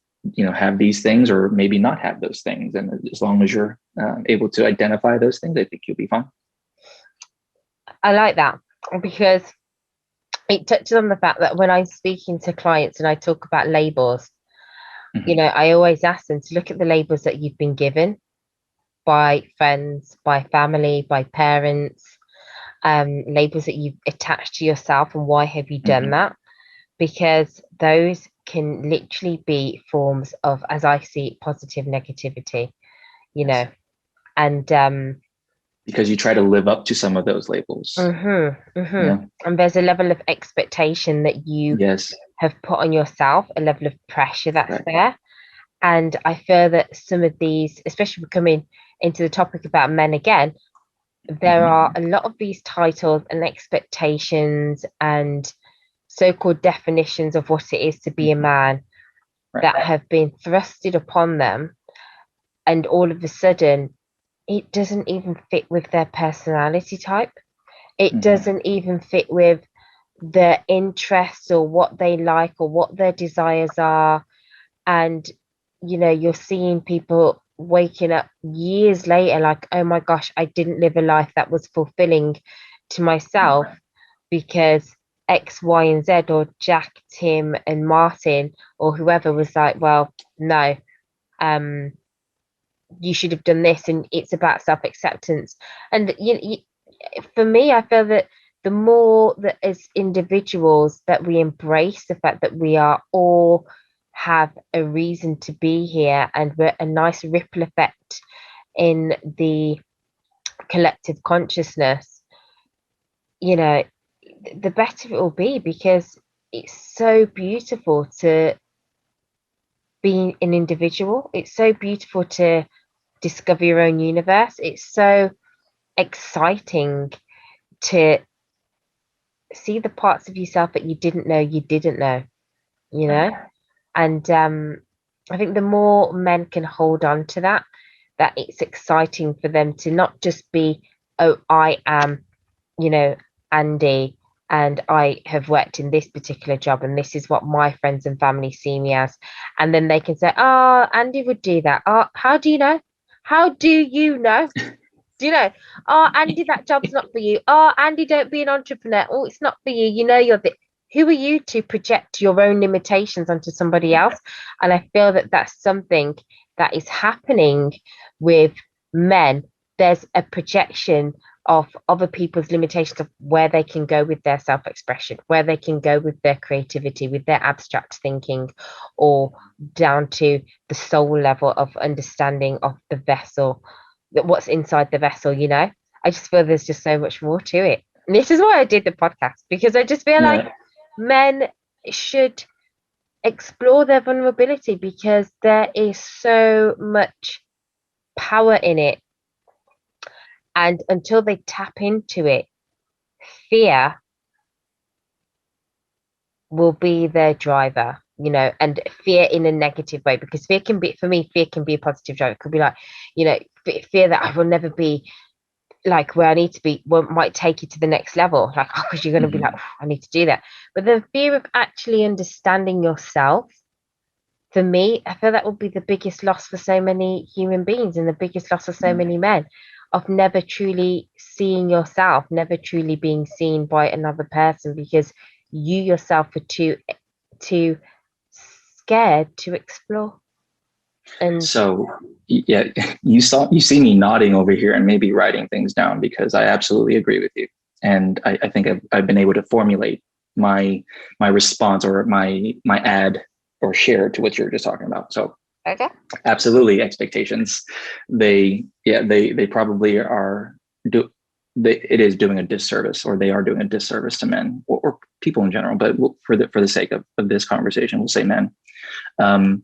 have these things or maybe not have those things. And as long as you're able to identify those things, I think you'll be fine. I like that because it touches on the fact that when I'm speaking to clients and I talk about labels, Mhm. I always ask them to look at the labels that you've been given by friends, by family, by parents, labels that you've attached to yourself, and why have you done Mhm. that? Because those can literally be forms of, as I see it, positive negativity, Yes. and Because you try to live up to some of those labels. Yeah. and there's a level of expectation that you Yes. have put on yourself, a level of pressure that's Correct. there. And I feel that some of these, especially coming into the topic about men again, there Mhm. are a lot of these titles and expectations and so-called definitions of what it is to be a Mhm. man Right. that have been thrusted upon them, and all of a sudden it doesn't even fit with their personality type. It Mhm. doesn't even fit with their interests or what they like or what their desires are. And you're seeing people waking up years later like, oh my gosh, I didn't live a life that was fulfilling to myself because X, Y, and Z, or Jack, Tim, and Martin, or whoever was like, well, no, um, you should have done this, and it's about self-acceptance. And for me, I feel that the more that as individuals that we embrace the fact that we are all have a reason to be here, and we're a nice ripple effect in the collective consciousness, you know, the better it will be, because it's so beautiful to be an individual. It's so beautiful to discover your own universe. It's so exciting to see the parts of yourself that you didn't know, you Right. know? And I think the more men can hold on to that, that it's exciting for them to not just be, oh, I am, Andy, and I have worked in this particular job, and this is what my friends and family see me as. And then they can say, oh, Andy would do that. Oh, how do you know? How do you know? Do you know? Oh, Andy, that job's not for you. Oh, Andy, don't be an entrepreneur. Oh, it's not for you. You're the. Who are you to project your own limitations onto somebody else? And I feel that that's something that is happening with men. There's a projection of other people's limitations of where they can go with their self-expression, where they can go with their creativity, with their abstract thinking, or down to the soul level of understanding of the vessel, that what's inside the vessel. I just feel there's just so much more to it. And this is why I did the podcast, because I just feel like Yeah. men should explore their vulnerability, because there is so much power in it. And until they tap into it, fear will be their driver, and fear in a negative way, because fear can be, for me, fear can be a positive driver. It could be like, fear that I will never be like where I need to be, might take you to the next level. Like, oh, because you're going to be like, Mhm. I need to do that. But the fear of actually understanding yourself, for me, I feel that will be the biggest loss for so many human beings, and the biggest loss for so Yeah. many men, of never truly seeing yourself, never truly being seen by another person, because you yourself are too scared to explore. And So yeah, you see me nodding over here and maybe writing things down, because I absolutely agree with you. And I think I've been able to formulate my response or my add or share to what you're just talking about. So okay. absolutely, expectations. They probably are do it is doing a disservice, or they are doing a disservice to men, or people in general. But for the sake of this conversation, we'll say men. Um,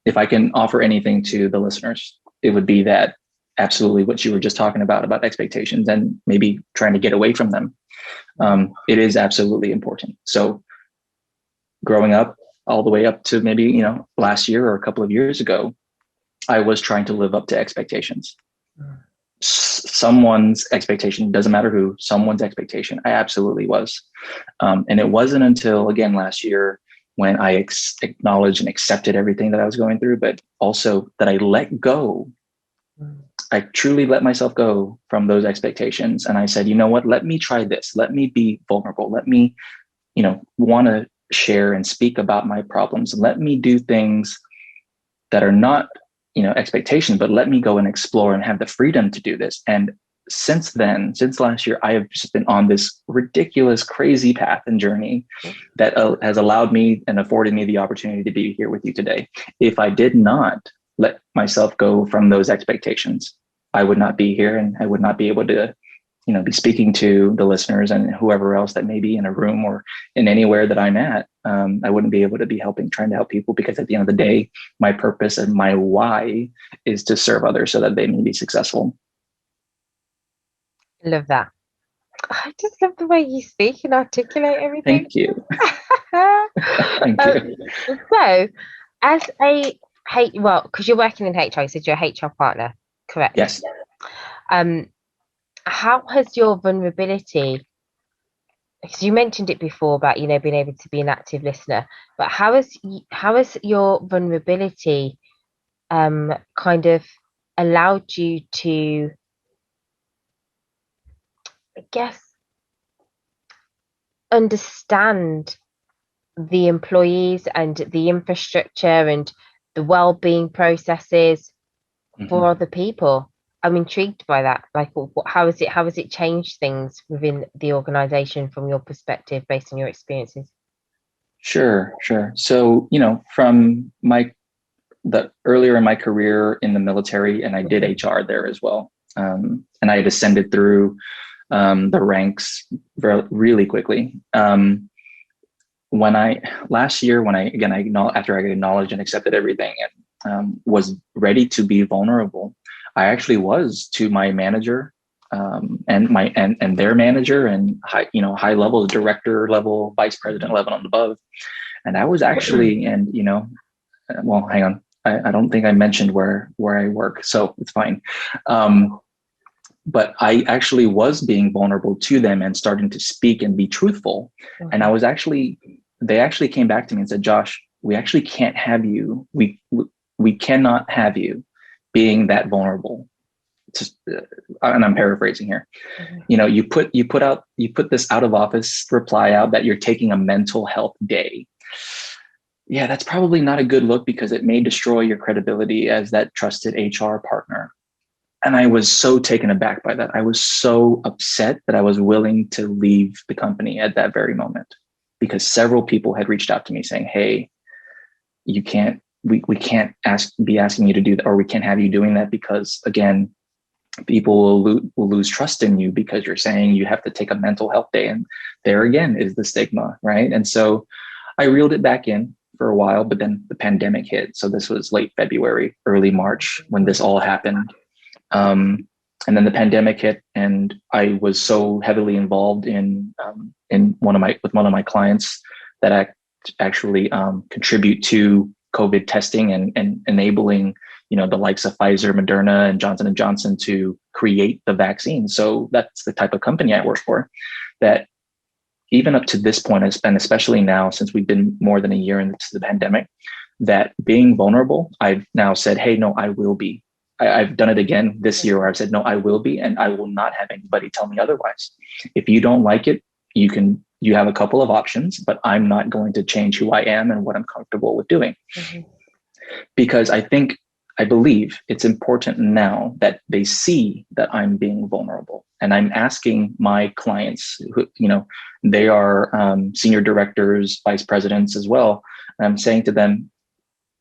if I can offer anything to the listeners, it would be that absolutely what you were just talking about expectations and maybe trying to get away from them. It is absolutely important. So growing up, all the way up to maybe, last year or a couple of years ago, I was trying to live up to expectations. someone's expectation, doesn't matter who, someone's expectation. I absolutely was. And it wasn't until, again, last year when I acknowledged and accepted everything that I was going through, but also that I let go. I truly let myself go from those expectations. And I said, you know what, let me try this. Let me be vulnerable. Let me, want to share and speak about my problems. Let me do things that are not, expectations, but let me go and explore and have the freedom to do this. And since then, since last year, I have just been on this ridiculous, crazy path and journey that has allowed me and afforded me the opportunity to be here with you today. If I did not let myself go from those expectations, I would not be here, and I would not be able to, be speaking to the listeners and whoever else that may be in a room or in anywhere that I'm at. I wouldn't be able to be trying to help people, because at the end of the day, my purpose and my why is to serve others so that they may be successful. Love that. I just love the way you speak and articulate everything. Thank you. Thank you. So, as because you're working in HR, you said you're a HR partner, correct? Yes. How has your vulnerability, because you mentioned it before about, being able to be an active listener, but how has your vulnerability kind of allowed you to, I guess, understand the employees and the infrastructure and the well-being processes for other people? I'm intrigued by that. Like, how has it changed things within the organization from your perspective, based on your experiences? Sure. So, from the earlier in my career in the military, and I did HR there as well. And I had ascended through the ranks really quickly. Last year, after I acknowledged and accepted everything and was ready to be vulnerable, I actually was to my manager and their manager and high level, director level, vice president level and above. And I was actually, well, hang on. I don't think I mentioned where I work, so it's fine. But I actually was being vulnerable to them and starting to speak and be truthful. And they actually came back to me and said, Josh, we actually can't have you. We cannot have you being that vulnerable. And I'm paraphrasing here. You put this out of office reply out that you're taking a mental health day. Yeah, that's probably not a good look, because it may destroy your credibility as that trusted HR partner. And I was so taken aback by that. I was so upset that I was willing to leave the company at that very moment, because several people had reached out to me saying, hey, we can't be asking you to do that, or we can't have you doing that, because again, people will lose trust in you because you're saying you have to take a mental health day. And there again is the stigma, right? And so I reeled it back in for a while, but then the pandemic hit. So this was late February, early March when this all happened. And then the pandemic hit, and I was so heavily involved in one of my clients that I actually contribute to COVID testing and enabling, the likes of Pfizer, Moderna, and Johnson & Johnson to create the vaccine. So that's the type of company I work for, that even up to this point, and especially now, since we've been more than a year into the pandemic, that being vulnerable, I've now said, hey, no, I will be. I've done it again this year, where I've said, no, I will be, and I will not have anybody tell me otherwise. If you don't like it, you have a couple of options, but I'm not going to change who I am and what I'm comfortable with doing. Because I believe it's important now that they see that I'm being vulnerable, and I'm asking my clients who, they are senior directors, vice presidents as well. And I'm saying to them,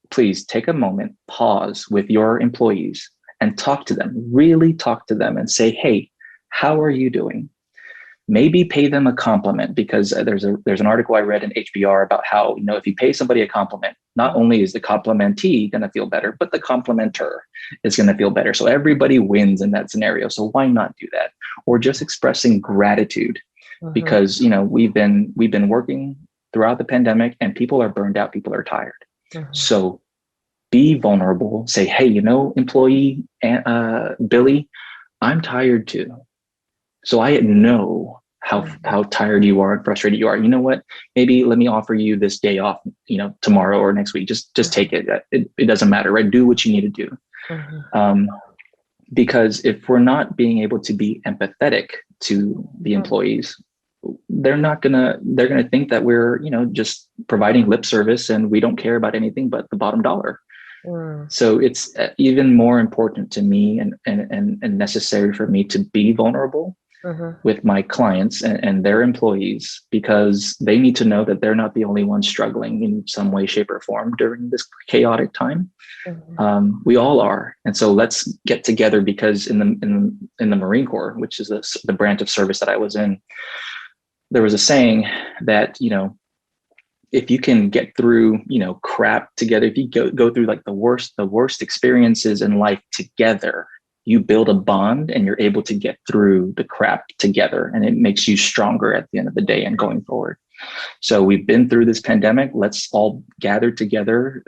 please take a moment, pause with your employees and talk to them, really talk to them and say, hey, how are you doing? Maybe pay them a compliment, because there's an article I read in HBR about how, if you pay somebody a compliment, not only is the complimentee going to feel better, but the complimenter is going to feel better. So everybody wins in that scenario. So why not do that? Or just expressing gratitude, because, we've been working throughout the pandemic, and people are burned out. People are tired. So be vulnerable. Say, hey, employee Billy, I'm tired too. So I know how tired you are and frustrated you are. You know what? Maybe let me offer you this day off, tomorrow or next week. Just take it. It doesn't matter, right? Do what you need to do. Mhm. Um, because if we're not being able to be empathetic to the employees, they're gonna think that we're, just providing lip service and we don't care about anything but the bottom dollar. Mhm. So it's even more important to me and necessary for me to be vulnerable Mhm. with my clients and their employees, because they need to know that they're not the only ones struggling in some way, shape, or form during this chaotic time. Mhm. We all are, and so let's get together, because in the Marine Corps, which is the branch of service that I was in, there was a saying that, if you can get through, crap together, if you go through like the worst experiences in life together, you build a bond and you're able to get through the crap together, and it makes you stronger at the end of the day and going forward. So we've been through this pandemic. Let's all gather together,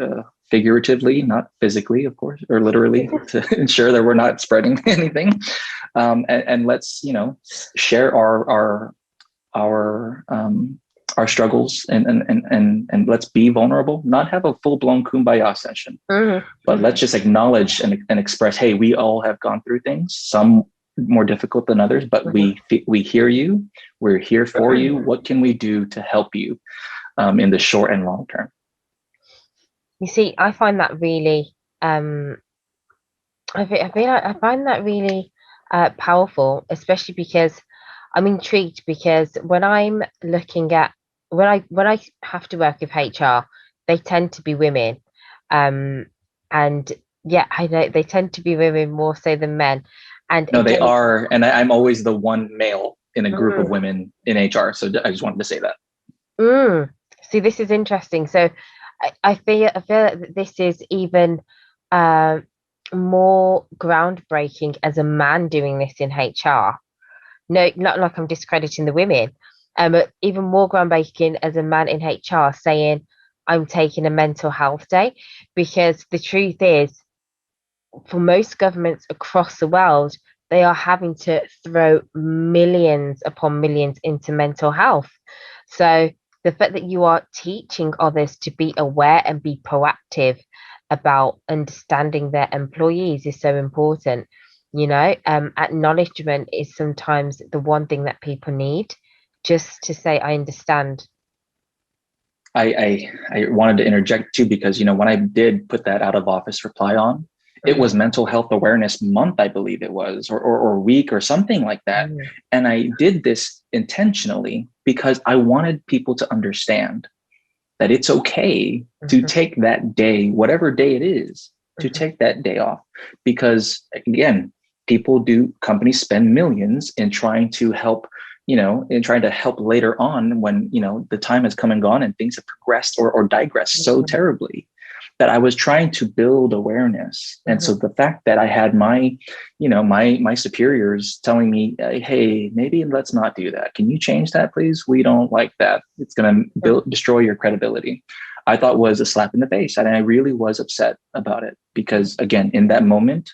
figuratively, not physically, of course, or literally, to ensure that we're not spreading anything. And let's, share our our struggles, and let's be vulnerable. Not have a full blown kumbaya session, Mhm. but let's just acknowledge and express, hey, we all have gone through things, some more difficult than others, but Mhm. we hear you. We're here for you. What can we do to help you, in the short and long term? You see, I find that really, um, I feel like I find that really powerful, especially because I'm intrigued because when I'm looking at when I have to work with HR, they tend to be women, um, and yeah, I know they tend to be women more so than men, and No, they again, are, and I'm always the one male in a group of mm, women in HR. So I just wanted to say that. mm, see, this is interesting. So I feel that this is even uh, more groundbreaking as a man doing this in HR. No, not like I'm discrediting the women, but even more groundbreaking as a man in HR saying, I'm taking a mental health day. Because the truth is, for most governments across the world, they are having to throw millions upon millions into mental health. So the fact that you are teaching others to be aware and be proactive about understanding their employees is so important. Acknowledgement is sometimes the one thing that people need, just to say, I understand. I wanted to interject too, because when I did put that out of office reply on, it was Mhm. Mental Health Awareness Month, I believe it was, or week or something like that. Mhm. And I did this intentionally because I wanted people to understand that it's okay to Mhm. take that day, whatever day it is, to Mhm. take that day off. Because again, companies spend millions in trying to help, in trying to help later on when, the time has come and gone and things have progressed or digressed so Mhm. terribly, that I was trying to build awareness. And so Mhm. the fact that I had my superiors telling me, hey, maybe let's not do that. Can you change that, please? We don't like that. It's going to destroy your credibility. I thought was a slap in the face. And I really was upset about it because, again, in that moment,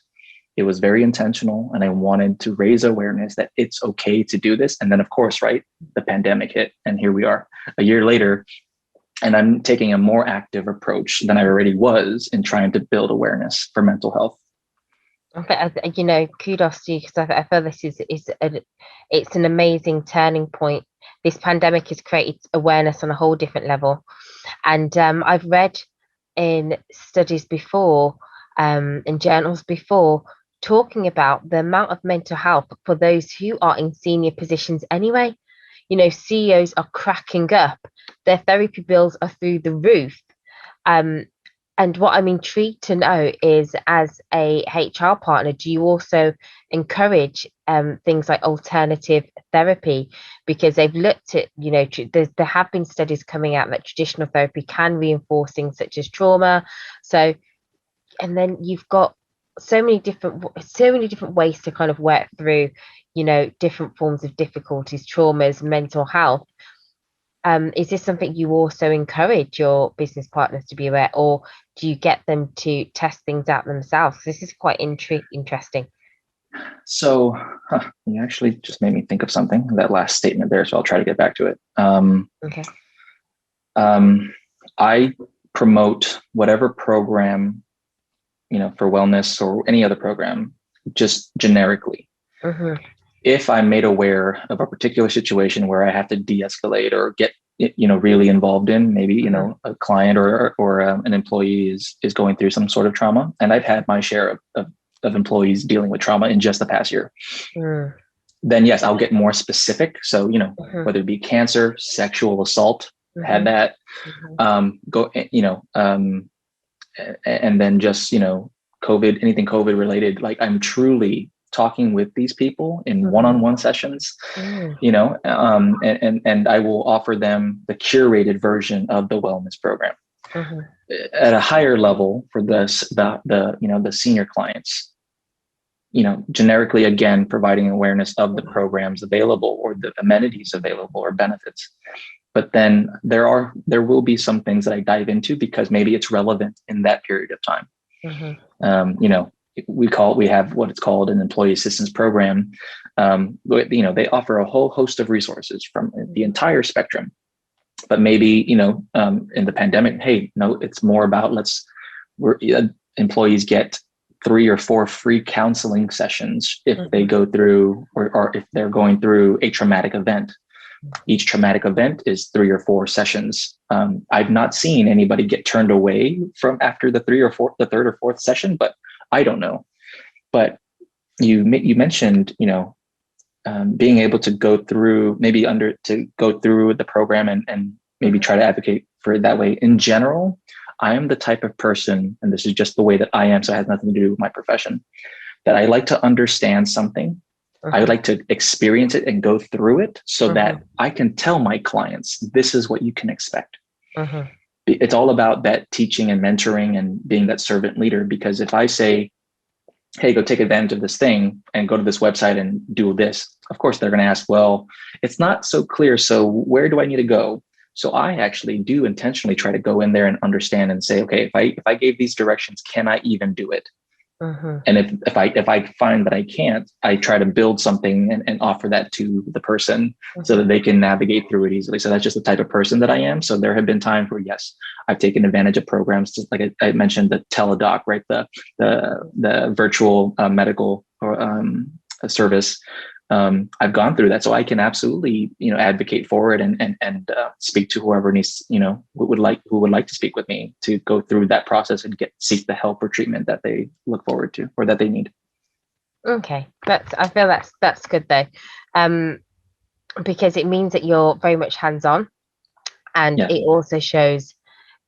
it was very intentional. And I wanted to raise awareness that it's okay to do this. And then, of course, right, the pandemic hit. And here we are a year later. And I'm taking a more active approach than I already was in trying to build awareness for mental health. Kudos to you because I feel this it's an amazing turning point. This pandemic has created awareness on a whole different level, and I've read in studies before, in journals before, talking about the amount of mental health for those who are in senior positions anyway. CEOs are cracking up; their therapy bills are through the roof. Um, and what I'm intrigued to know is, as a HR partner, do you also encourage things like alternative therapy? Because they've looked at, there have been studies coming out that traditional therapy can reinforce things such as trauma. So, and then you've got so many different ways to kind of work through, different forms of difficulties, traumas, mental health. Is this something you also encourage your business partners to be aware, or do you get them to test things out themselves? This is quite interesting. So you actually just made me think of something, that last statement there. So I'll try to get back to it. Okay. I promote whatever program, for wellness or any other program, just generically. Mm-hmm. If I'm made aware of a particular situation where I have to de-escalate or get really involved in, maybe a client or an employee is going through some sort of trauma, and I've had my share of employees dealing with trauma in just the past year, then yes, I'll get more specific. So whether it be cancer, sexual assault, had that, go and then just COVID, anything COVID related, like I'm truly talking with these people in one-on-one sessions, and I will offer them the curated version of the wellness program. At a higher level for the senior clients, generically, again, providing awareness of the programs available or the amenities available or benefits. But then there will be some things that I dive into because maybe it's relevant in that period of time. We have what it's called an employee assistance program. They offer a whole host of resources from the entire spectrum. But maybe, in the pandemic, hey, no, it's more about employees get 3 or 4 free counseling sessions if they go through or if they're going through a traumatic event. Each traumatic event is 3 or 4 sessions. I've not seen anybody get turned away from after the 3 or 4, the 3rd or 4th session, but I don't know. But you mentioned, being able to go through the program and maybe try to advocate for it that way. In general, I am the type of person, and this is just the way that I am, so it has nothing to do with my profession, that I like to understand something. I would like to experience it and go through it so that I can tell my clients, this is what you can expect. It's all about that teaching and mentoring and being that servant leader. Because if I say, hey, go take advantage of this thing and go to this website and do this, of course, they're going to ask, well, it's not so clear. So where do I need to go? So I actually do intentionally try to go in there and understand and say, okay, if I gave these directions, can I even do it? And if I find that I can't, I try to build something and offer that to the person so that they can navigate through it easily. So that's just the type of person that I am. So there have been times where, yes, I've taken advantage of programs, just like I mentioned, the teledoc, right? The virtual medical service. I've gone through that, so I can absolutely advocate for it and speak to whoever needs who would like to speak with me to go through that process and seek the help or treatment that they look forward to or that they need. Okay, I feel that's good though, because it means that you're very much hands-on, and it also shows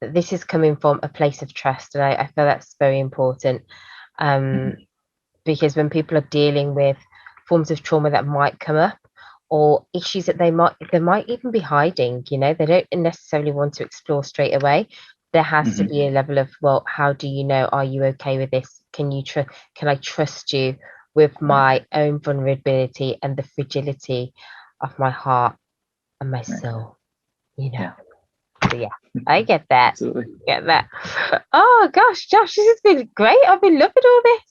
that this is coming from a place of trust, and I feel that's very important, because when people are dealing with forms of trauma that might come up or issues that they might even be hiding, they don't necessarily want to explore straight away. There has to be a level of, well, how do you know? Are you okay with this? Can I trust you with my own vulnerability and the fragility of my heart and my soul? So yeah, I get that. Absolutely. Get that. Oh gosh, Josh, this has been great. I've been loving all this.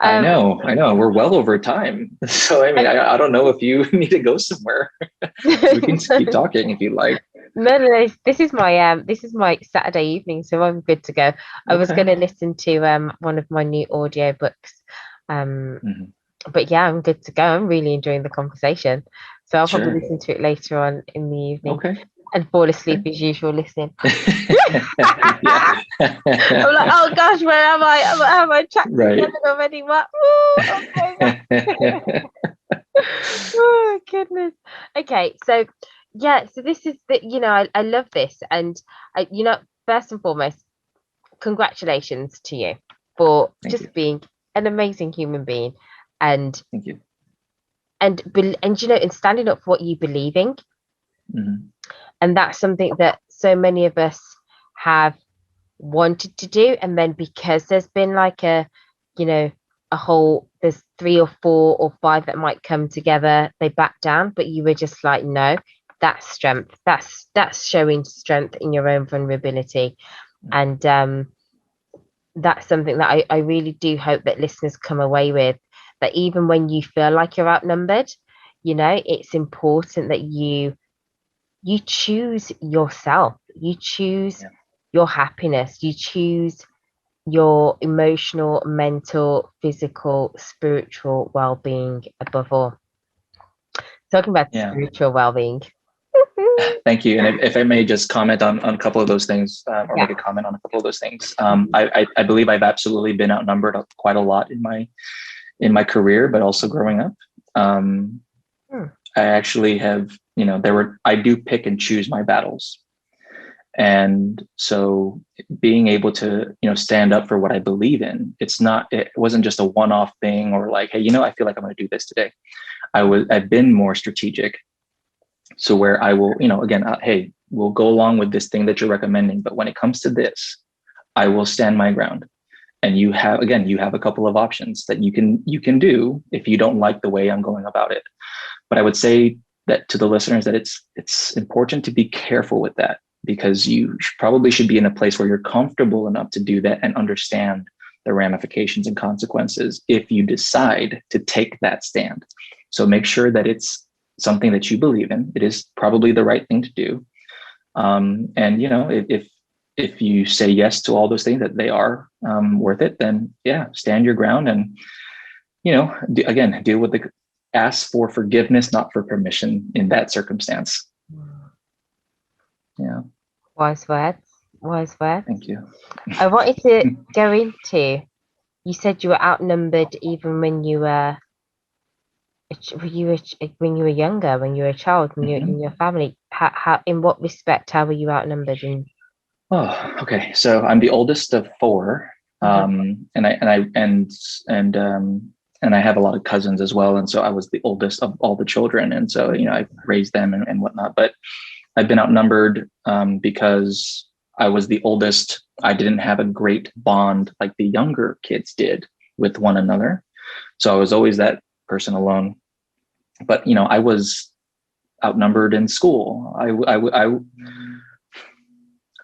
I know. We're well over time. So, I mean, I don't know if you need to go somewhere. We can keep talking if you'd like. No. This is my Saturday evening, so I'm good to go. I was going to listen to one of my new audio books. But yeah, I'm good to go. I'm really enjoying the conversation. So I'll probably listen to it later on in the evening. And fall asleep as usual listening. I'm like, oh gosh, where am I? Am I tracked together already? What? Oh goodness. Okay, so yeah, so this is I love this, and first and foremost, congratulations to you for being an amazing human being, and thank you, and standing up for what you believe in. And that's something that so many of us have wanted to do. And then because there's been like there's 3 or 4 or 5 that might come together, they back down, but you were just like, no, that's strength. That's showing strength in your own vulnerability. And that's something that I really do hope that listeners come away with, that even when you feel like you're outnumbered, it's important that you choose yourself, you choose Yeah. your happiness, you choose your emotional, mental, physical, spiritual well-being above all. Talking about Yeah. spiritual well-being. Thank you. And if I may just comment on a couple of those things, or Yeah. make a comment on a couple of those things. I believe I've absolutely been outnumbered quite a lot in my career, but also growing up. Um, Hmm. I actually have, I do pick and choose my battles. And so being able to, stand up for what I believe in, it wasn't just a one-off thing or like, hey, I feel like I'm going to do this today. I've been more strategic. So where I will, again, hey, we'll go along with this thing that you're recommending, but when it comes to this, I will stand my ground. And you have a couple of options that you can do if you don't like the way I'm going about it. But I would say that to the listeners that it's important to be careful with that, because you probably should be in a place where you're comfortable enough to do that and understand the ramifications and consequences if you decide to take that stand. So make sure that it's something that you believe in. It is probably the right thing to do. And if you say yes to all those things, that they are worth it, then yeah, stand your ground and again, deal with the ask for forgiveness, not for permission in that circumstance. Yeah. Wise words. Wise words. Thank you. I wanted to go into, you said you were outnumbered even when you were when you were younger, when you were a child, when you in Mhm. your family. How in what respect, how were you outnumbered? And Oh, okay. So I'm the oldest of four, and I have a lot of cousins as well, and so I was the oldest of all the children, and so I raised them and whatnot. But I've been outnumbered because I was the oldest. I didn't have a great bond like the younger kids did with one another, so I was always that person alone. But I was outnumbered in school.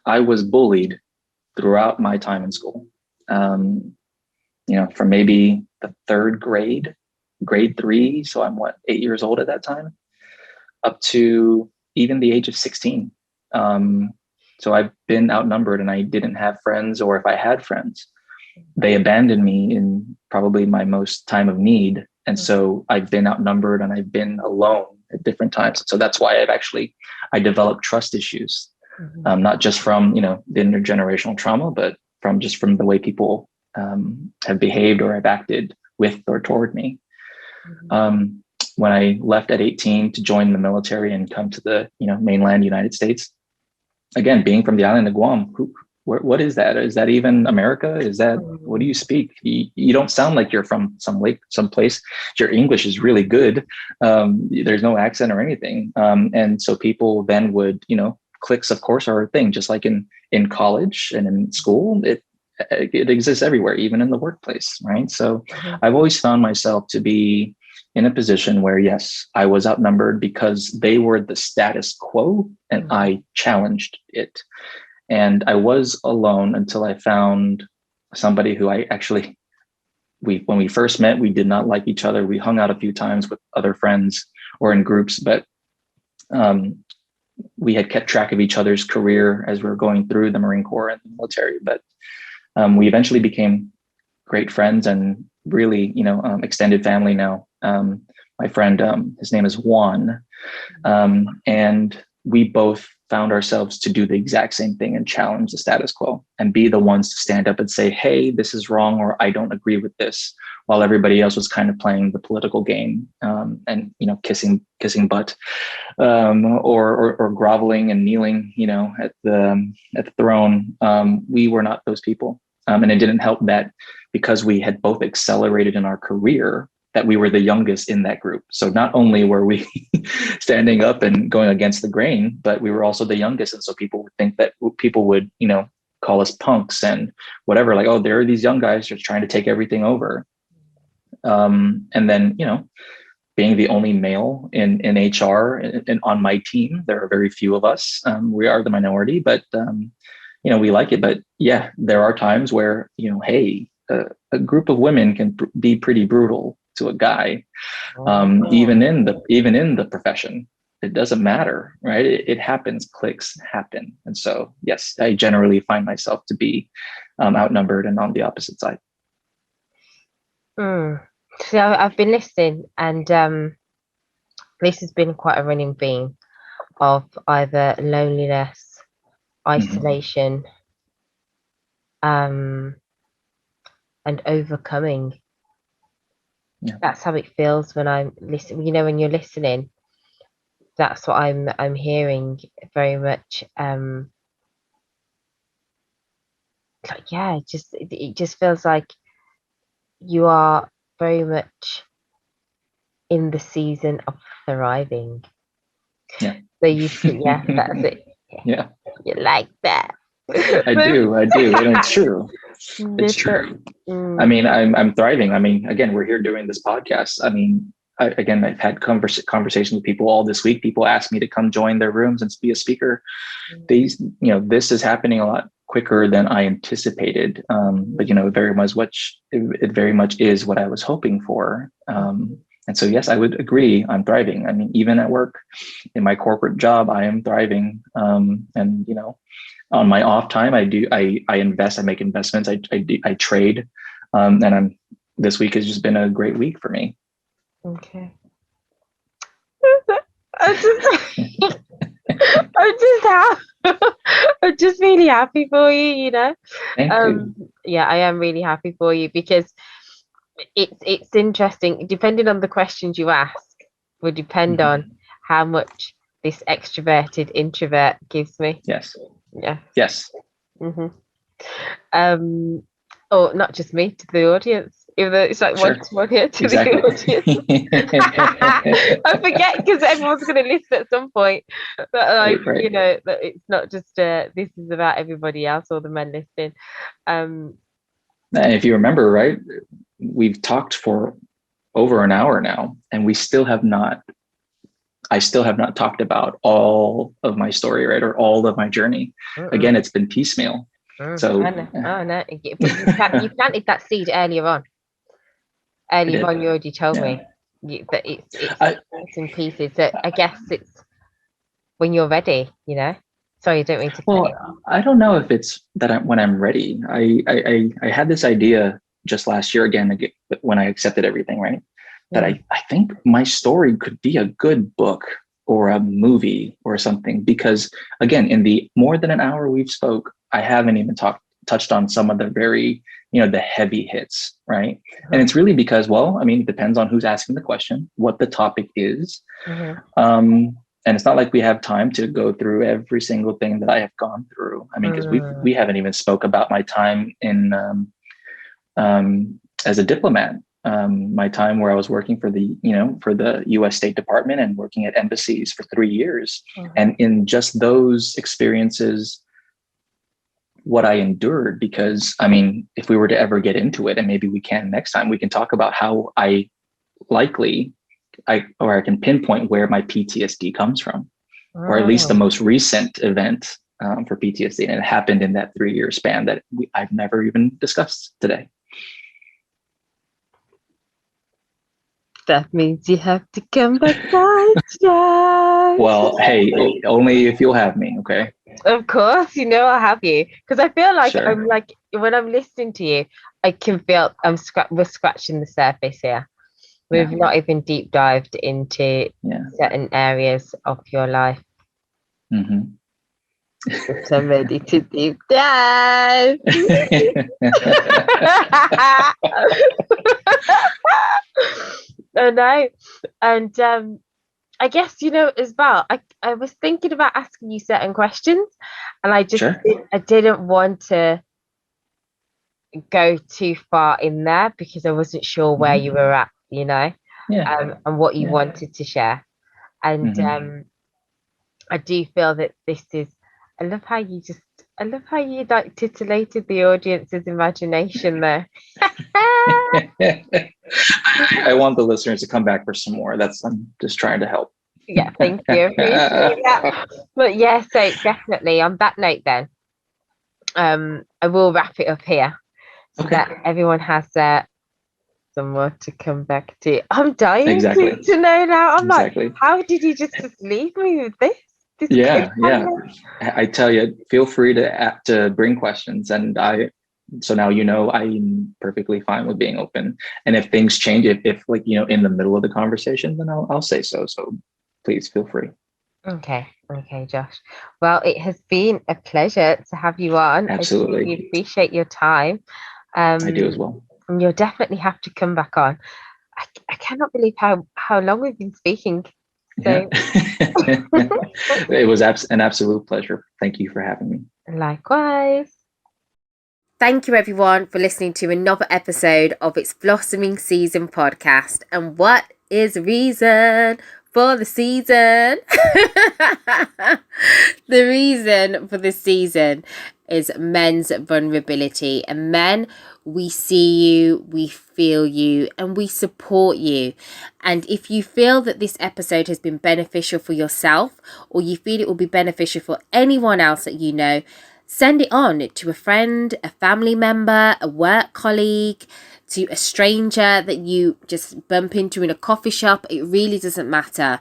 I was bullied throughout my time in school. Um, from maybe the third grade, grade three. So I'm 8 years old at that time, up to even the age of 16. Um, so I've been outnumbered and I didn't have friends, or if I had friends, they abandoned me in probably my most time of need. And so I've been outnumbered and I've been alone at different times. So that's why I developed trust issues, not just from, the intergenerational trauma, but from the way people have behaved or have acted with or toward me. Um, when I left at 18 to join the military and come to the mainland United States, again, being from the island of Guam, what is that? Is that even America? Is that, what do you speak? You don't sound like you're from some place. Your English is really good. There's no accent or anything. And so people then would, cliques, of course, are a thing, just like in college and in school. It exists everywhere, even in the workplace, right? So I've always found myself to be in a position where, yes, I was outnumbered because they were the status quo and I challenged it. And I was alone until I found somebody who when we first met, we did not like each other. We hung out a few times with other friends or in groups, but we had kept track of each other's career as we were going through the Marine Corps and the military. But we eventually became great friends and really, extended family now. My friend, his name is Juan, and we both found ourselves to do the exact same thing and challenge the status quo and be the ones to stand up and say, hey, this is wrong, or I don't agree with this, while everybody else was kind of playing the political game, and kissing butt, or groveling and kneeling at the throne. We were not those people, and it didn't help that because we had both accelerated in our career, that we were the youngest in that group. So not only were we standing up and going against the grain, but we were also the youngest. And so people would think that people would, call us punks and whatever, like, oh, there are these young guys just trying to take everything over. And then, being the only male in HR and on my team, there are very few of us. We are the minority, but, we like it. But yeah, there are times where, hey, a group of women can be pretty brutal to a guy, Oh. even in the profession. It doesn't matter, right? It happens. Clicks happen, and so yes, I generally find myself to be outnumbered and on the opposite side. So I've been listening, and this has been quite a running theme of either loneliness, Mhm. isolation, um, and overcoming. Yeah, That's how it feels when I'm listening. You know, when you're listening, that's what I'm hearing very much. Like, yeah, it just feels like you are very much in the season of thriving. yeah, So yeah, that's it. Yeah, yeah. you like that. I do, I do, and it's true. It's Little, true. I mm, mean, I'm thriving. I mean, again, we're here doing this podcast. I mean, again, I've had conversations with people all this week. People ask me to come join their rooms and be a speaker. mm, These, this is happening a lot quicker than I anticipated. But it very much it very much is what I was hoping for. And so, yes, I would agree. I'm thriving. I mean, even at work, in my corporate job, I am thriving. And on my off time, I invest. I make investments. I trade. And this week has just been a great week for me. okay. I just, I'm just happy. I'm just really happy for you, you know. Thank you. Yeah, I am really happy for you because it's interesting. Depending on the questions you ask, will depend Mhm. on how much this extroverted introvert gives me. Yes. Yeah. Yes. hmm or not just me, to the audience, even though it's like one Sure. to one here to the Exactly. audience. I forget because everyone's going to listen at some point. But like, Right. that it's not just this is about everybody else or the men listening. Um, And if you remember, right, we've talked for over an hour now, and I still have not talked about all of my story, right, or all of my journey. Again, mm-mm, it's been piecemeal. I So, know, oh no, but you planted that seed earlier on. I Earlier did. on, you already told Yeah. me that I, it's in pieces. So I guess it's when you're ready. Sorry, I don't mean to cut you off. well, I don't know if it's that when I'm ready. I had this idea just last year again when I accepted everything, right? That Mm, I think my story could be a good book or a movie or something, because again, in the more than an hour we've spoke, I haven't even touched on some of the very, the heavy hits, right? And uh-huh, it's really because, well, I mean, it depends on who's asking the question, what the topic is. uh-huh. And it's not like we have time to go through every single thing that I have gone through. I mean, because we haven't even spoke about my time in as a diplomat, my time where I was working for the U.S. State Department and working at embassies for 3 years, Uh-huh. and in just those experiences, what I endured. Because I mean, if we were to ever get into it, and maybe we can next time, we can talk about how likely I can pinpoint where my PTSD comes from, or at least the Oh, most recent event for PTSD, and it happened in that 3 year span that I've never even discussed today. that means you have to come back down. Well, hey, only if you'll have me, okay? Of course, I'll have you because I feel like Sure. I'm like when I'm listening to you, I can feel we're scratching the surface here. We've Yeah. not even deep dived into Yeah. certain areas of your life. Mm-hmm. So I'm ready to deep dive. I know. And I guess, as well, I was thinking about asking you certain questions and Sure. I didn't want to go too far in there because I wasn't sure where Mm-hmm. you were at, Yeah. and what you Yeah. wanted to share. And Mm-hmm. I do feel that this is, I love how you just, I love how you like titillated the audience's imagination there. I want the listeners to come back for some more. I'm just trying to help. Yeah, thank you. Appreciate that. But yeah, so definitely on that note then, I will wrap it up here so Okay. that everyone has some more to come back to. I'm dying Exactly. to know now. I'm Exactly. like, how did you just leave me with this? This Yeah, yeah. cliffhanger? I tell you, feel free to bring questions, and so now I'm perfectly fine with being open. And if things change, if like in the middle of the conversation, then I'll say so. So please feel free. Okay, okay, Josh. Well, it has been a pleasure to have you on. I Absolutely, really appreciate your time. I do as Um, well. and you'll definitely have to come back on. I cannot believe how long we've been speaking. Yeah, So it was an absolute pleasure. Thank you for having me. likewise. Thank you, everyone, for listening to another episode of It's Blossoming Season podcast. And what is reason for the season? The reason for the season is men's vulnerability. And men, we see you, we feel you, and we support you. And if you feel that this episode has been beneficial for yourself, or you feel it will be beneficial for anyone else that you know, send it on to a friend, a family member, a work colleague, to a stranger that you just bump into in a coffee shop. It really doesn't matter.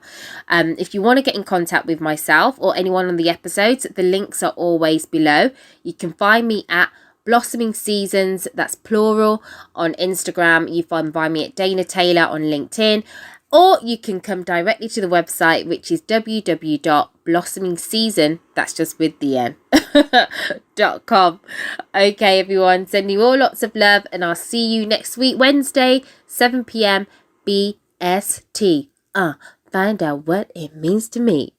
If you want to get in contact with myself or anyone on the episodes, the links are always below. You can find me at Blossoming Seasons, that's plural, on Instagram. You can find me at Dana Taylor on LinkedIn. Or you can come directly to the website, which is www.blossomingseason, that's just with the N, .com. Okay, everyone, sending you all lots of love, and I'll see you next week, Wednesday, 7 p.m. BST. Find out what it means to me.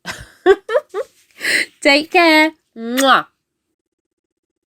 Take care. Mwah.